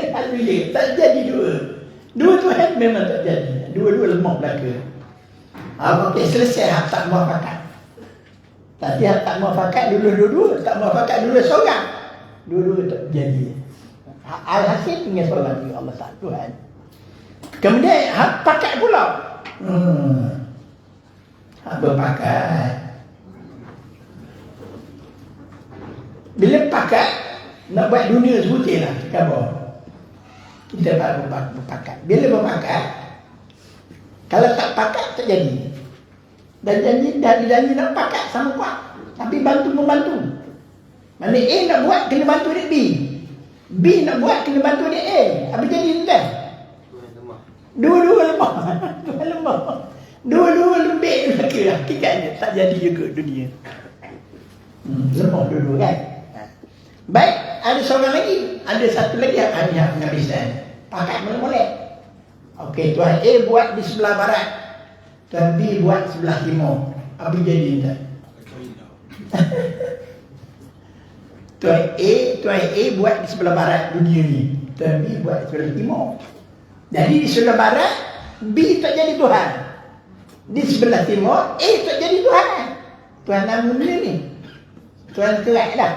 Satu je, tak jadi dua. Dua Tuhan memang tak jadi. Dua-dua lemah belaka. Okey, selesai hak tak muafakat. Tapi hak tak muafakat dua-dua, tak muafakat dua seorang. Dua-dua tak jadi. Alhasil tinggal seorang juga Allah Ta'ala Tuhan. Kemudian hak pakat pula. Berpakat. Bila pakat, nak buat dunia sebutir lah. Kita berpakat. Bila berpakat, kalau tak pakat, tak jadi. Dan janji nak pakat sama kuat. Tapi bantu-membantu. Mana A nak buat, kena bantu dia B. B nak buat, kena bantu dia A. Apa jadi tuan? Dua-dua lemah. Dua-dua lembik mereka. Hakikatnya tak jadi juga dunia. Lemah dua-dua kan. Baik, ada seorang lagi. Ada satu lagi yang hanya penghabisan. Pakat molek-molek. Okey, Tuan A buat di sebelah barat, Tuan B buat sebelah timur. Apa jadi tuan? Tuan A buat di sebelah barat dunia ni, Tuan B buat di sebelah timur. Jadi di sebelah barat B tak jadi Tuhan, di sebelah timur A tak jadi Tuhan. Tuhan nama dunia ni Tuhan kerat dah.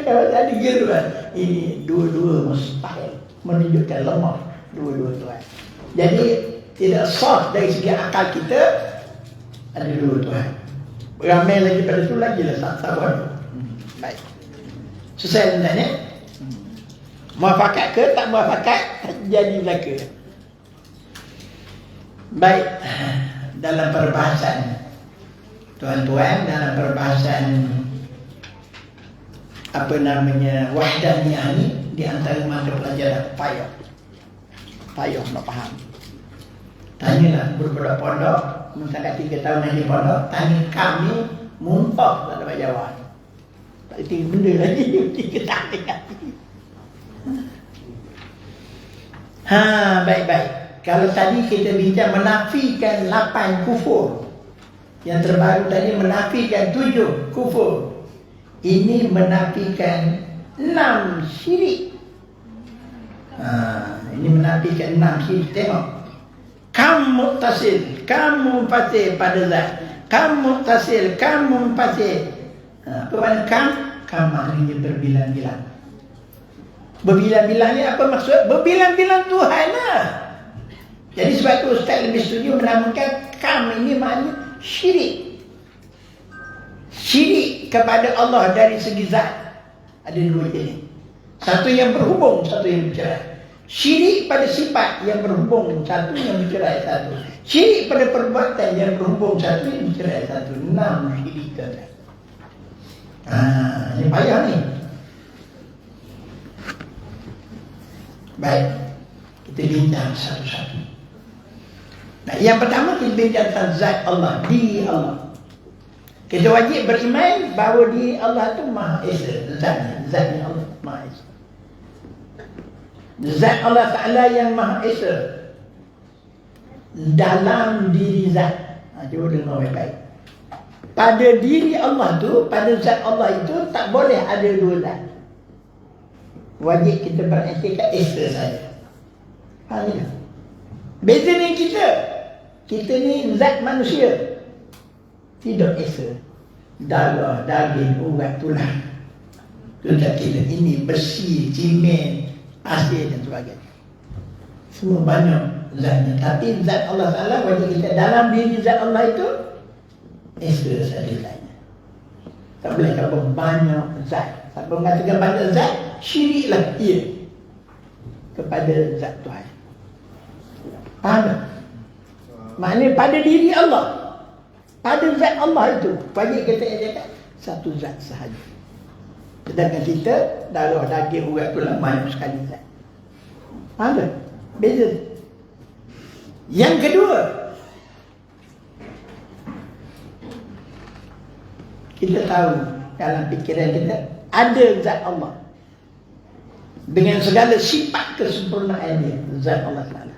Kalau ada geruan, ini dua-dua mustahil, menunjukkan lemah dua-dua Tuhan. Jadi tidak sah dari segi akal kita ada dua Tuhan. Ramai lagi pada itu lagi lah sabar. Baik. Selesai tentangnya. Muafakat ke tak muafakat, jadi belaka. Baik. Dalam perbahasan tuan-tuan, dalam perbahasan apa namanya wahdaniyah ni, di antara mata pelajaran payah nak faham. Tanyalah budak-budak pondok, misalkan 3 tahun lagi pondok, tanya kami muntah tak dapat jawab. Tak kerti benda lagi, 3 tahun lagi. Baik-baik. Kalau tadi kita bincang menafikan 8 kufur, yang terbaru tadi menafikan 7 kufur, ini menafikan 6 syirik. Ini menafikan 6 syirik. Tengok, kamu muttasil, kamu munfasil pada zat, kamu muttasil, kamu munfasil. Apa makna kam? Kam maknanya berbilang-bilang. Berbilang-bilang ni apa maksud? Berbilang-bilang Tuhan lah. Jadi sebab tu Ustaz lebih setuju menamakan kam ini maknanya syirik. Syirik kepada Allah dari segi zat. Ada dua jenis. Satu yang berhubung, satu yang bercerai. Syirik pada sifat yang berhubung, satu yang bercerai satu. Syirik pada perbuatan yang berhubung, satu yang bercerai satu. 6 syirik tadi. Ini payah ni. Baik, kita bincang satu-satu. Nah, yang pertama kita bincang tentang zat Allah, diri Allah. Kita wajib beriman bahawa diri Allah itu Maha Esa. Zatnya Allah Maha Esa. Zat Allah Ta'ala yang Maha Esa dalam diri zat. Cuba dengar baik-baik. Pada diri Allah tu, pada zat Allah itu tak boleh ada dua zat. Wajib kita beretikad Esa saja. Faham tak? Beza dengan kita. Kita ni zat manusia, tidak Esa. Darah, daging, urat, tulang. Tulang kita ini besi, cimen, pasir dan sebagainya. Semua banyak zatnya. Tapi zat Allah Ta'ala wajib kita dalam diri zat Allah itu Esa saja zatnya. Tak boleh kalau banyak zat. Siapa mengatakan banyak zat, syiriklah ia kepada zat Tuhan. Faham tak? Maknanya pada diri Allah, pada zat Allah itu wajib kita ejekkan satu zat sahaja. Sedangkan kita darah, daging, urat, tulang banyak sekali zat. Faham tak? Beza. Yang kedua, kita tahu dalam fikiran kita ada zat Allah dengan segala sifat kesempurnaan dia, zat Allah Ta'ala.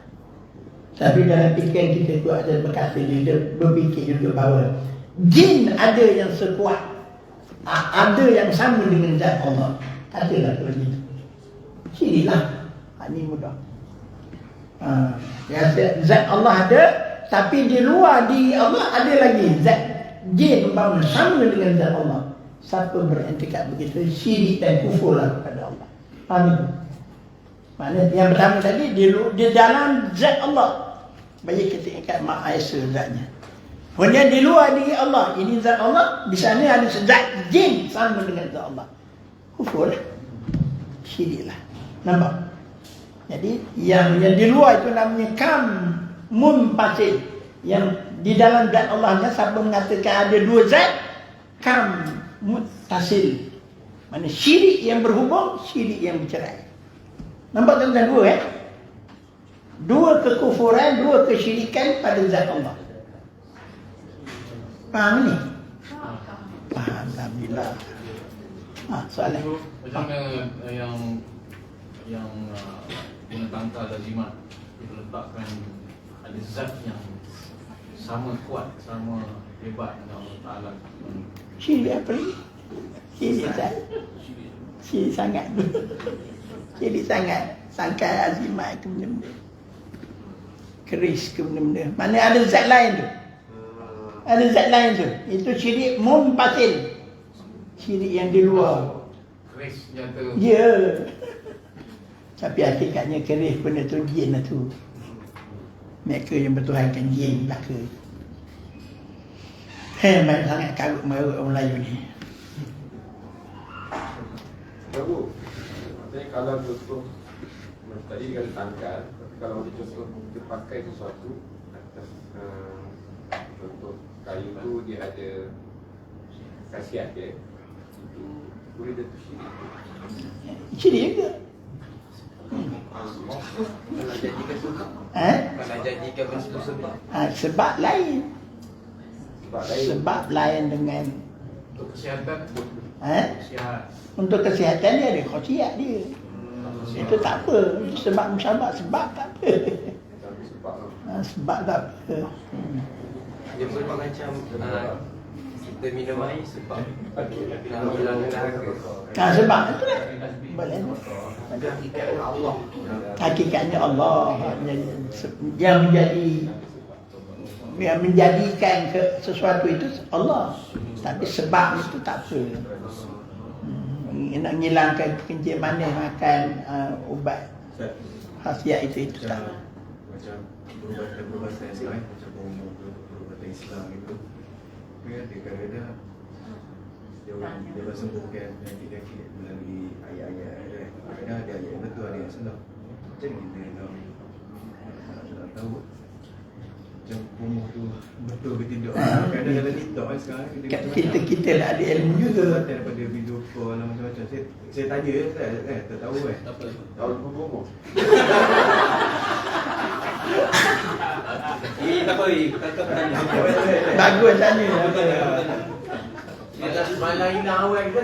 Tapi dalam fikiran kita tu ada berkata, dia berfikir juga bahawa jin ada yang sekuat, ada yang sama dengan zat Allah. Katalah kalau gitu, syiriklah. Ini mudah. Zat Allah ada, tapi di luar diri Allah ada lagi zat jin umpama sama dengan zat Allah. Siapa berentikad begitu, syirik dan kufurlah kepada Allah. Faham itu? Maknanya yang pertama tadi di dalam zat Allah. Bagi kita ingat Maha Esa zatnya. Kemudian di luar diri Allah, ini zat Allah, di sana ada zat jin sama dengan zat Allah. Kufur lah. Syirik lah. Nampak? Jadi yang di luar itu namanya munfasil. Yang di dalam zat Allahnya siapa mengatakan ada dua zat, muttasil. Mana syirik yang berhubung, syirik yang bercerai. Nampak tuan-tuan dua dua kekufuran, dua kesyirikan pada zat Allah. Faham ni? Faham, alhamdulillah. Soalan. Macam mana yang menentangkan lazimat diletakkan ada zat yang sama kuat, sama hebat dengan Allah Ta'ala. Syirik apa ni? Syirik sangat. Syirik sangat. Sangka azimat ke benda-benda. Keris ke benda-benda. Mana ada zat lain tu. Ada zat lain tu. Itu syirik munfasil. Syirik yang di luar. Keris nyata. Ya. Tapi hakikatnya keris benda tu jin lah tu. Mereka yang bertuhankan jin belaka. Baik sangat karut marut orang Melayu ni. Baru, maksudnya kalau contoh tadi kan tangkal, tapi kalau contoh kita pakai sesuatu atas contoh kayu tu dia ada khasiat dia, itu boleh jatuh syirik. Syirik juga. Kalau jadikan sebab, kalau jadikan benda sebab, Sebab lain. Sebab lain. Sebab lain dengan Untuk kesihatan, sihat. untuk kesihatan dia ada khasiat dia. Itu tak apa. Sebab musyabat sebab tak apa. Tapi sebab Sebab tak apa. dia boleh macam kita minum air sebab nak hilangkan dahaga. Sebab itu lah. Boleh. Hakikatnya Allah. Hakikatnya Allah yang menjadikan sesuatu itu Allah. Tapi sebab itu tak apa. Nak menghilangkan kencing manis makan ubat khasiat itu tak. Macam perubatan Islam, macam perubatan Islam itu, dia kadang-kadang dia sembuhkan penyakit-penyakit melalui ayat-ayat. Kadang ada ayat yang betul, ada yang salah. Macam kita nak tahu macam umuh tu betul ke tidak. Kadang dalam TikTok kan sekarang Kita nak ada ilmu juga. daripada video call macam-macam. Saya tanya tak tahu tahu umur. Tak apa, kita tanya. Bagus tanya. Dia tak semalam ini awal ke?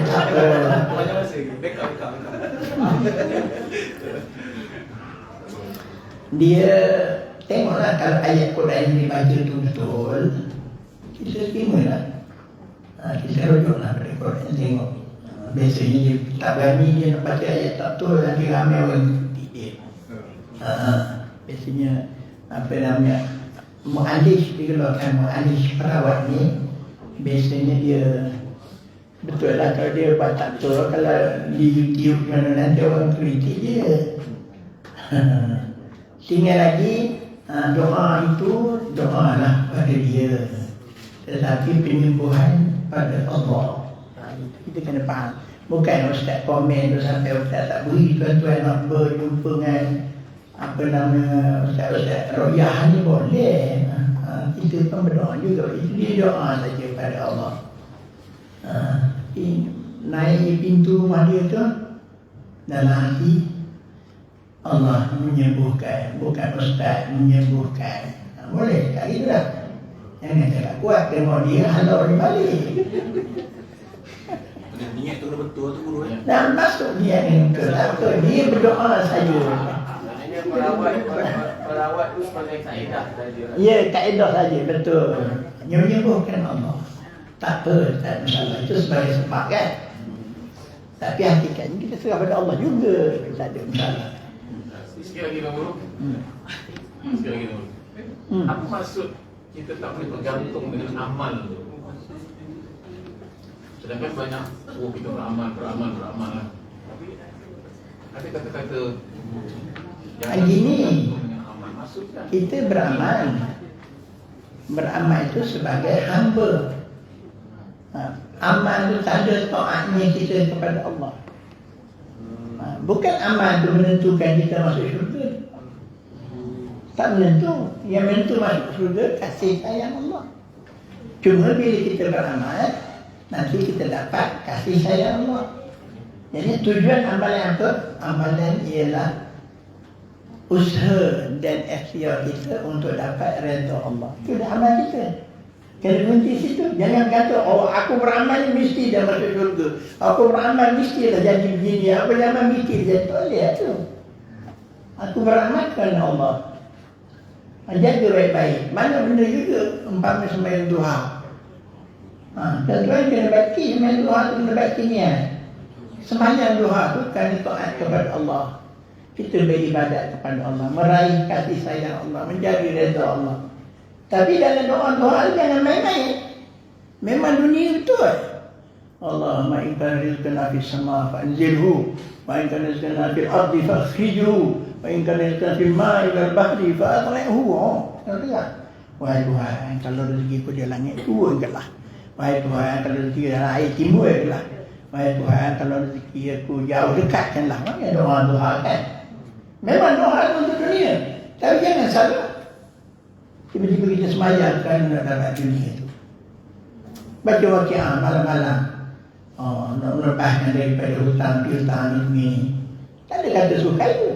Sabar. Banyak masa lagi. Backup. Dia tengoklah kalau ayat Quran yang dibaca tu betul, kita terima lah. Kita rujuklah pada Quran, tengok. Biasanya dia tak berani dia nak baca ayat tak betul, nanti ramai orang ikuti dia. Biasanya apa namanya, mu'alif dikeluarkan, mu'alif perawat ni biasanya dia betul lah kalau dia buat tak betul. Kalau di YouTube mana nanti orang kritik dia. Tinggal lagi doa itu doa lah pada dia, tetapi penyembuhan pada Allah. Kita kena faham. Bukan ustaz komen tu sampai ustaz tak beri tuan-tuan nak berjumpa dengan apa nama ustaz-ustaz royah ni boleh. Kita pun berdoa juga. Itu dia doa saja pada Allah. Naik pintu rumah dia tu, dalam hati Allah menyembuhkan, bukan ustaz menyembuhkan. Boleh tak gitu dah. Jangan cakap kuat, tengok dia halau dia balik. Niat tu kena betul tu guru. Dan masuk dia ni betul. Tak apa, dia berdoa saja. Maknanya perawat tu sebagai kaedah saja. Ya, kaedah saja, betul. Menyembuhkan Allah. Tak apa, tak masalah. Itu sebagai sebab kan. Tapi hakikatnya kita serah pada Allah juga. Tak ada masalah. Sikit lagi Tuan Guru. Sikit lagi Tuan Guru. Apa maksud kita tak boleh bergantung dengan amal tu? Sedangkan banyak suruh kita beramal lah. Tapi ada kata-kata Gini, dengan amal maksudnya kita beramal itu sebagai hamba. Amal itu tak ada taatnya kita kepada Allah. Bukan amal itu menentukan kita masuk syurga. Tak menentu. Yang menentu masuk syurga kasih sayang Allah. Cuma bila kita beramal, nanti kita dapat kasih sayang Allah. Jadi tujuan amalan apa? Amalan ialah usaha dan ikhtiar kita untuk dapat redha Allah. Itu dah amal kita. Kena berhenti situ. Jangan kata, oh aku beramal ni mesti dah masuk syurga. Aku beramal mestilah jadi begini. Aku beramal mesti jadi. Tak boleh tu. Aku beramal kerana Allah. Jaga baik-baik. Mana benda juga umpama sembahyang duha. Tuan-tuan kena baki sembahyang duha tu, kena baki niat. Sembahyang duha tu kerana taat kepada Allah. Kita beribadat kepada Allah, meraih kasih sayang Allah, mencari redha Allah. Tapi dalam doa-doa jangan main-main. Memang dunia betul. Allahumma in kana rizqana fis sama fa'anzilhu, wa in kana rizqana fil ardi fa'akhrijhu, wa in kana rizqana fil ma'i wal bahri fa'atla'hu. Wahai Tuhan, kalau rezekiku di langit, turunkanlah. Wahai Tuhan, kalau rezeki dalam air, timbulkanlah. Wahai Tuhan, kalau rezeki aku jauh, dekatkanlah. Mana doa-doa kan? Memang doa itu untuk dunia. Tapi jangan salah. Tiba-tiba kita semayang kerana nak dapat dunia itu. Baca waqiah malam-malam. Nak melepaskan daripada hutang piutang ini. Tak ada kata suruh kaya.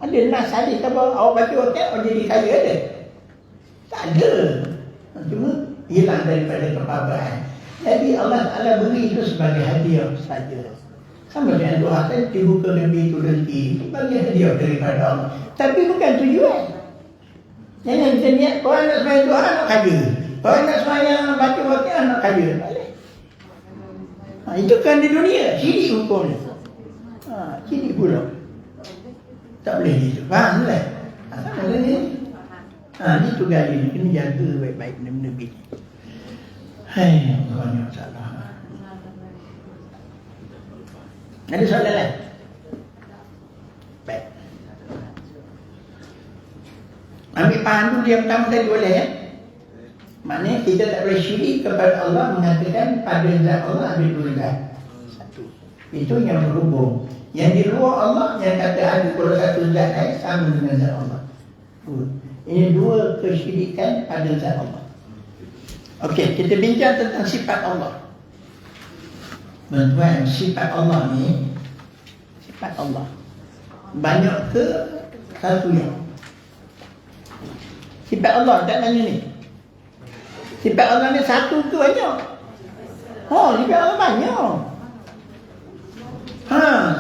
Ada nas hadis apa? Awak baca waqiah, awak jadi kaya ada? Tak ada. Cuma hilang daripada kepabahan. Jadi Allah Ta'ala beri itu sebagai hadiah saja. Sama dengan doa kan, dibukakan pintu rezeki sebagai hadiah daripada Allah. Tapi bukan tujuan. Jangan kita niat, korang nak sembahyang doa nak kaya. Korang nak sembahyang baca waqiah nak kaya. Tak boleh. Itu kan di dunia, syirik hukumnya. Syirik pula. Tak boleh gitu. Faham tak? Sama dengan ni. Ini tugas ini. Kena jaga baik-baik benda-benda begini. Hai, banyak salah. Ada soalan lain? Baik. Ambil faham tu dia pertama tadi boleh ya? Maknanya kita tak boleh syirik kepada Allah, mengatakan pada zat Allah ada dua zat. Satu. Itu yang berhubung. Yang di luar Allah yang kata ada kalau satu zat lain sama dengan zat Allah. Ini dua kesyirikan pada zat Allah. Okey, kita bincang tentang sifat Allah. Tuan-tuan, sifat Allah ni, sifat Allah banyak ke satu yang? Sifat Allah tak tanya ni. Sifat Allah ni satu ke banyak? Sifat Allah banyak.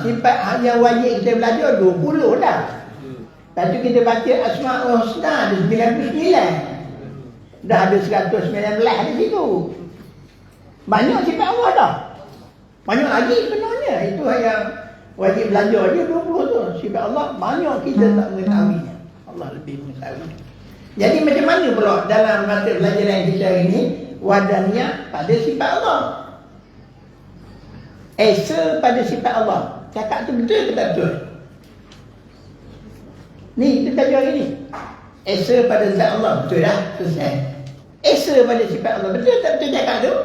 Sifat yang wajib kita belajar 20 dah. Lepas tu kita baca Asma'ul Husna ada 99. Dah ada 119 di situ. Banyak sifat Allah dah. Banyak lagi sebenarnya. Itu yang wajib belajar je 20 tu. Sifat Allah banyak kita tak mengetahuinya. Allah lebih mengetahui. Jadi macam mana pula dalam mata pelajaran kita hari ini wadaniyah pada sifat Allah, esa pada sifat Allah. Cakap tu betul ke tak betul? Ni kita belajar hari ni. Esa pada zat Allah, betul dah? Selesai. Esa pada sifat Allah, betul tak betul cakap tu?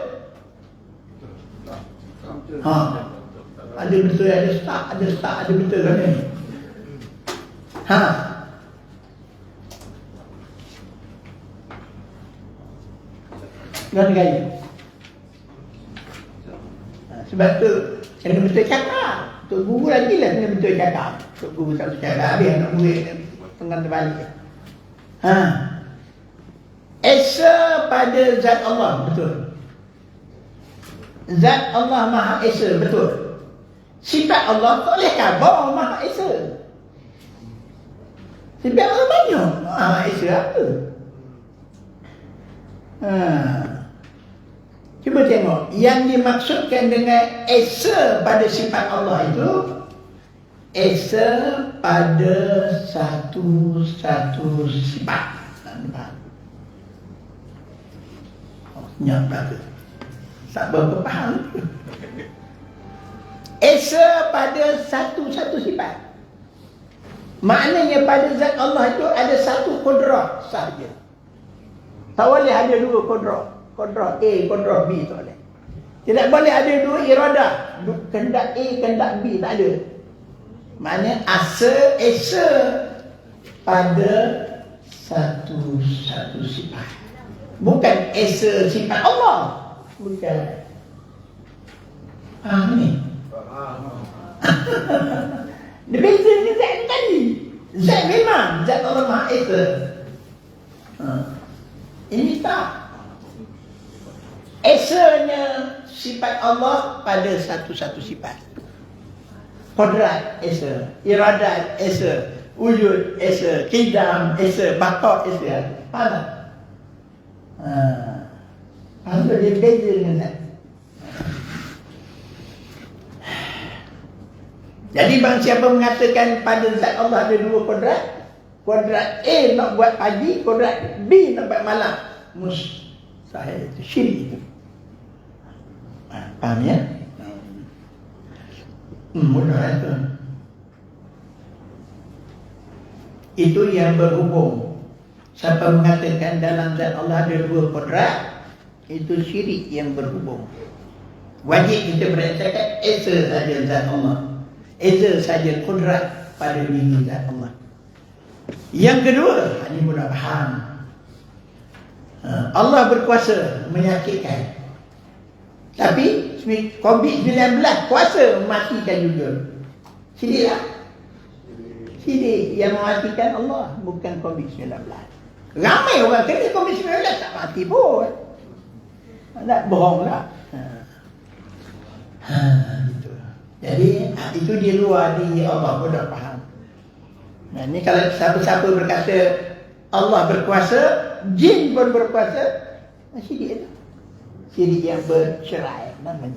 Ada betul, ada start, ada betul kan ni. Jangan gaya. Sebab tu kena betul cakap. Tok guru lagi lah kena betul cakap. Tok guru tak betul cakap, habis anak murid tengah terbalik. Esa pada zat Allah, betul. Zat Allah Maha Esa, betul. Sifat Allah tak boleh khabar Maha Esa. Sifat Allah banyak. Maha Esa apa? Cuba tengok yang dimaksudkan dengan esa pada sifat Allah itu esa pada satu sifat. Senyap belaka. Tak berapa faham. Esa pada satu sifat. Maknanya pada zat Allah itu ada satu kudrah sahaja. Tak boleh ada dua kudrah. Kudrah A, kudrah B, tak boleh. Tidak boleh ada dua iradah. Kehendak A, kehendak B, tak ada. Maknanya esa pada satu sifat. Bukan esa sifat Allah. Bukan. Faham ni? Dia beza dengan zat tadi. Zat memang zat Allah Maha Esa. Ini tak. Esanya sifat Allah pada satu sifat. Qudrat Esa, iradat Esa, wujud Esa, qidam Esa, baqa Esa. Faham tak? Faham tak? Dia beza dengan zat. Jadi bang siapa mengatakan pada zat Allah ada dua kodrat, kodrat A nak buat pagi, kodrat B nak buat malam, mustahil, itu syirik itu. Faham ya? Mudah itu. Itu yang berhubung. Siapa mengatakan dalam zat Allah ada dua kodrat, itu syirik yang berhubung. Wajib kita bercakap esa saja zat Allah. Eza saja kudrat pada diri zat Allah. Yang kedua, ini mudah faham. Allah berkuasa menyakitkan. Tapi COVID-19 kuasa mematikan juga. Sidik tak? Sidik yang mematikan Allah, bukan COVID-19. Ramai orang kena COVID-19 tak mati pun. Tak bohong lah. Gitu. Jadi itu di luar diri Allah pun dah faham. Nah, ini kalau siapa-siapa berkata Allah berkuasa, jin pun berkuasa, syirik itu. Syirik yang bercerai namanya.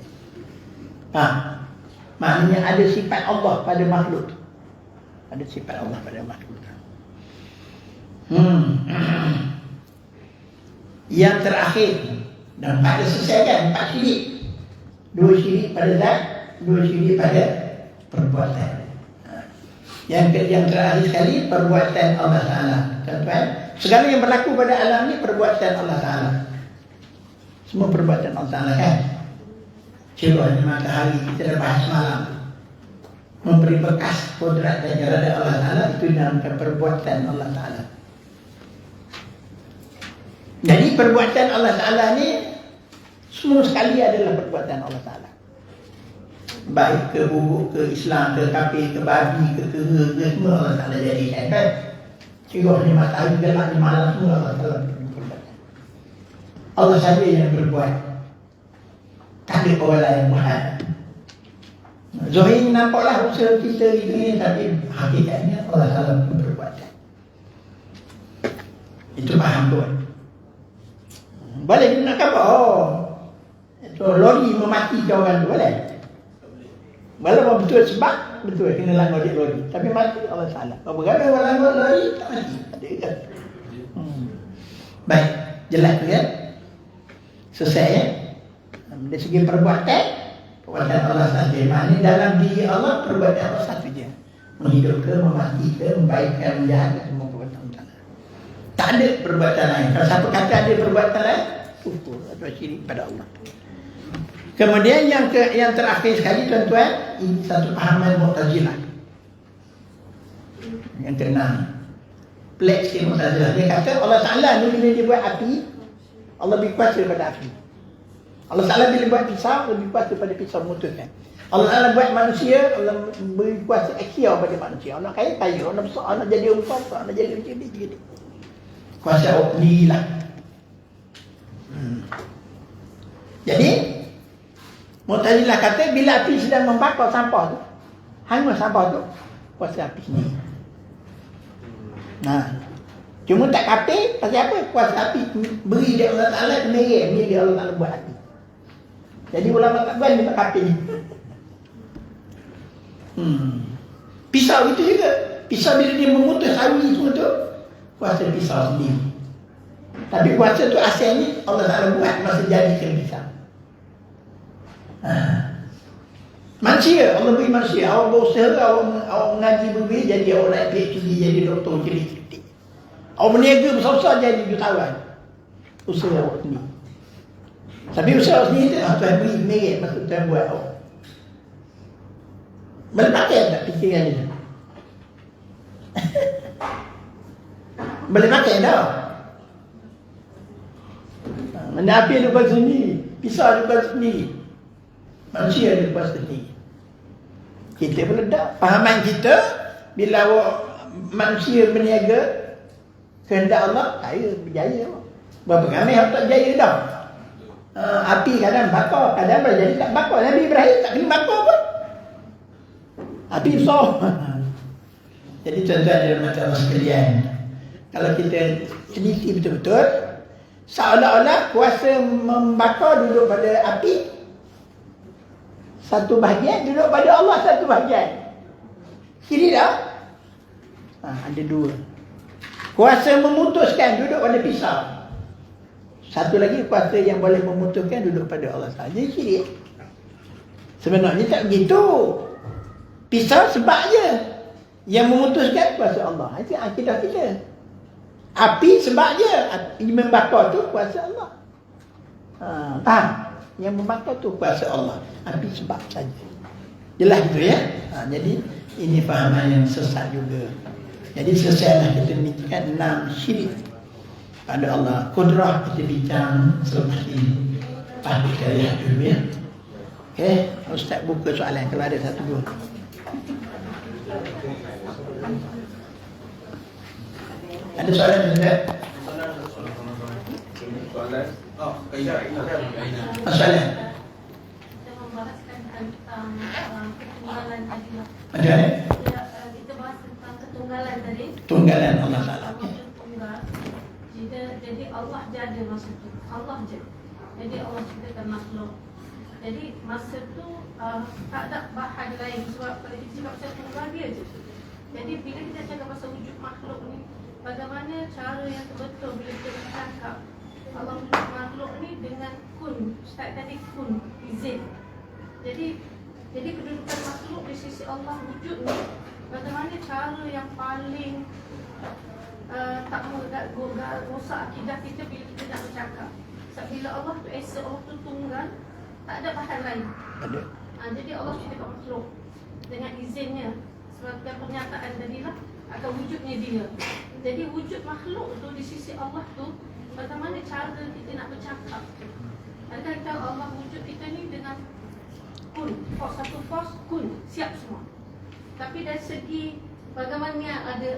Maknanya ada sifat Allah pada makhluk. Ada sifat Allah pada makhluk. Yang terakhir, dan pada selesai kan 4 syirik. 2 syirik pada zat, 2 syirik pada perbuatan. Yang terakhir sekali perbuatan Allah Ta'ala. Tuan-tuan, segala yang berlaku pada alam ni perbuatan Allah Ta'ala. Semua perbuatan Allah Ta'ala kan. Contohnya matahari kita dah bahas malam, memberi bekas kodrat dan iradat Allah Ta'ala, itu dinamakan perbuatan Allah Ta'ala. Jadi perbuatan Allah Ta'ala ni semua sekali adalah perbuatan Allah Ta'ala. Baik ke buruk, ke Islam, ke kafir, ke babi, ke kera, ke semua Allah Ta'ala jadikan kan. Contohnya matahari gelap di malam, semua Allah Ta'ala berbuat. Allah saja yang berbuat, tak ada orang lain buat. Zahir nampaklah usaha kita ini, tapi hakikatnya Allah Ta'ala berbuat. Itu faham tuan. Boleh kita nak kata, itu lori mematikan orang tu, boleh? Walaupun betul sebab, betul kena langgar dia lori. Tapi mati Allah Ta'ala. Kalau berapa orang langgar lori, tak mati. Ada kan? Baik, jelas tu kan? Selesai ya? Dari segi perbuatan Allah saja. Maknanya dalam diri Allah, perbuatan Allah satu je. Menghidupkan, mematikan, membaikkan, menjahatkan, semua perbuatan Allah. Tak ada perbuatan lain. Kalau siapa kata ada perbuatan lain, kufur atau syirik pada Allah. Kemudian yang terakhir sekali tuan-tuan, ini satu pahaman Mu'tazilah. Yang keenam, pelik sikit Mu'tazilah. Dia kata Allah Ta'ala ni bila dia buat api, Allah lebih kuasa pada api. Allah Ta'ala bila buat pisau, lebih kuasa pada pisau memutuskan. Allah Ta'ala buat manusia, Allah beri kuasa ikhtiar pada manusia. Orang kaya, orang besar, orang jadi orang kuasa, orang jadi macam ni. Kuasa Allah lah. Jadi Mu'tazilah kata bila api sedang membakar sampah tu, hangus sampah tu, kuasa api sendiri. Cuma tak kata pasal apa? Kuasa api beri dia Allah Ta'ala kemerah, bila Allah Ta'ala buat api. Jadi ulama tak buat dia tak kata ni. Pisau itu juga. Pisau bila dia memutus sawi semua tu, kuasa pisau sendiri. Tapi kuasa tu asalnya Allah Ta'ala buat masa jadikan pisau. Manusia, Allah beri manusia. Awak berusaha, awak mengaji berbeza, jadi awak naik PhD, jadi doktor, jadi kritik. Awak berniaga besar-besar, jadi jutawan. Usaha awak sendiri. Tapi usaha awak sendiri tu, Tuhan beri merit, maksud Tuhan buat awak. Boleh pakai tak fikiran dia? Boleh pakai tak? Mana api ada kuasa sendiri, pisau ada kuasa sendiri, manusia ada kuasa sendiri. Kita pun tak. Fahaman kita, bila awak manusia berniaga kehendak Allah, saya berjaya. Berapa ramai yang tak berjaya dah. Api kadang bakar, kadang boleh jadi tak bakar. Nabi Ibrahim tak kena bakar pun. Api besar. Jadi tuan-tuan dan puan-puan sekalian, kalau kita teliti betul-betul, seolah-olah kuasa membakar duduk pada api satu bahagian, duduk pada Allah satu bahagian. Kiri tak? Ada dua. Kuasa memutuskan duduk pada pisau. Satu lagi kuasa yang boleh memutuskan duduk pada Allah sahaja. Kiri. Sebenarnya tak begitu. Pisau sebab je. Yang memutuskan kuasa Allah. Itu akidah kita. Api sebab je. Membakar tu kuasa Allah. Faham? Yang membakar tu kuasa Allah. Api sebab saja. Jelas gitu ya. Jadi ini fahaman yang sesat juga. Jadi selesailah kita bincangkan 6 syirik pada Allah. Kudrah kita bincang selepas ini. Lepas kita lihat dulu ya. Okey, Ustaz buka soalan kalau ada satu dua. Ada soalan Ustaz? Soalan? Soalan? Kita membahaskan tentang ketunggalan tadi. Ada? Kita bahas tentang ketunggalan tadi. Tunggalan Allah Ta'ala. Allah tunggal. Jadi Allah je ada masa tu. Allah je. Jadi Allah ciptakan makhluk. Jadi masa tu tak ada bahan lain. Sebab kalau kita cakap pasal tunggal dia je. Jadi bila kita cakap pasal wujud makhluk ni, bagaimana cara yang betul bila kita bercakap Allah wujud makhluk ni dengan kun. Ustaz tadi kun, izin. Jadi kedudukan makhluk di sisi Allah wujud ni, bagaimana cara yang paling tak rosak akidah kita bila kita nak bercakap. Sebab bila Allah tu esa, Allah tu tunggal, tak ada bahan lain. Ada. Jadi Allah ciptakan makhluk dengan izinnya. Sebab pernyataan tadilah akan wujudnya dia. Jadi wujud makhluk tu di sisi Allah tu, bagaimana cara kita nak bercakap. Adakah kita Allah wujud kita ni dengan kun, force, satu force, kun, siap semua. Tapi dari segi bagaimana ada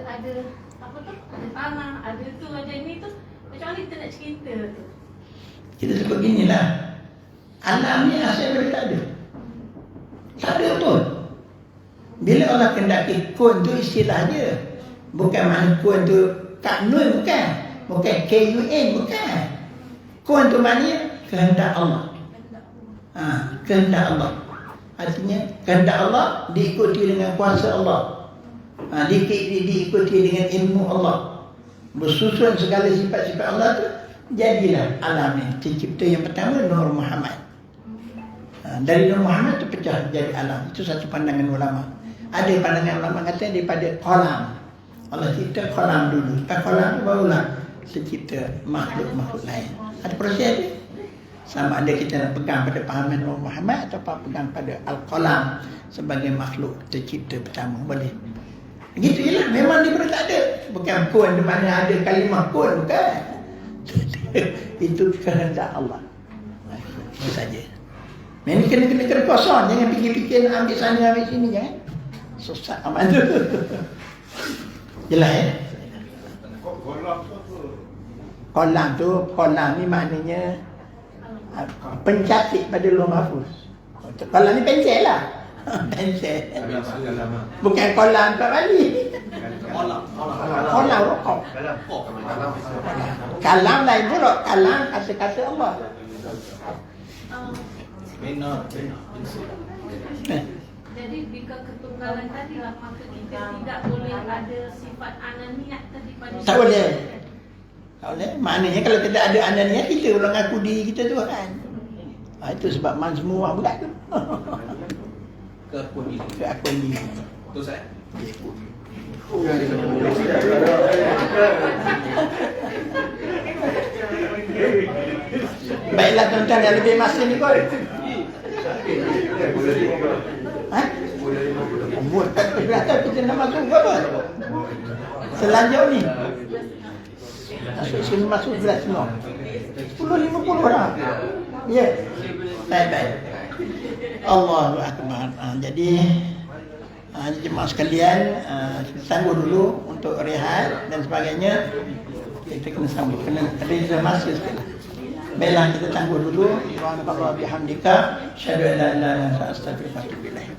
apa tu, ada tanah, ada tu, ada ini tu, macam mana kita nak cerita tu? Kita sebut ginilah, alam ni asal dari tak ada. Tak ada pun. Bila Allah kendaki kun tu istilah dia. Bukan makna kun tu K-N-U-N, bukan. Bukan K-U-N, bukan. Kun tu maknanya kehendak Allah. Kehendak Allah. Artinya kehendak Allah diikuti dengan kuasa Allah. Diikuti dengan ilmu Allah. Bersusun segala sifat-sifat Allah tu, jadilah alam ni. Tercipta yang pertama Nur Muhammad. Dari Nur Muhammad tu pecah jadi alam. Itu satu pandangan ulama. Ada pandangan ulama kata daripada kolam. Allah cipta kolam dulu. Lepas kolam tu barulah tercipta makhluk-makhluk lain. Ada proses dia. Sama ada kita nak pegang pada pahaman Nur Muhammad atau pegang pada Al-Qalam sebagai makhluk tercipta pertama. Boleh. Begitu je lah. Memang dia pun tak ada. Bukan kun di mana ada kalimah kun. Bukan. Itu kehendak Allah. Itu saja. Ini kena kosong. Jangan fikir-fikir nak ambil sana ambil sini. Jangan. Susah amat tu. Jelas ya? Kolam ni maknanya pencatik pada Lauh Mahfuz. Kolam ni pensel lah. Pensel. Bukan kolam Pak Bali. Kolam rokok. Kalam lain pula. Kalam kata-kata Allah. Jadi jika ketunggalan tadi lah, maka kita tidak boleh ada sifat ananiat tadi pada Tak boleh. Tak boleh. Maknanya kalau kita ada ananiat, kita orang ngaku diri kita Tuhan. Itu sebab mazmumah bulat tu. Ke akun ini. Ke akun ni. Betul saya? Baiklah tuan-tuan yang lebih masing ni kot. Ha? Buat tak kelihatan kita nak masuk ke apa? Selanjut ni. Sini masuk belas semua. 10-50 orang. Ya. Baik. Allahu Akbar. Jadi jemaah sekalian, kita tunggu dulu untuk rehat dan sebagainya. Kita kena sambut, kena reservasi sekali. Baiklah, kita tunggu dulu. Subhanallah bihamdika, syahadu an la ilaha illa anta astaghfiruka wa atubu ilaik.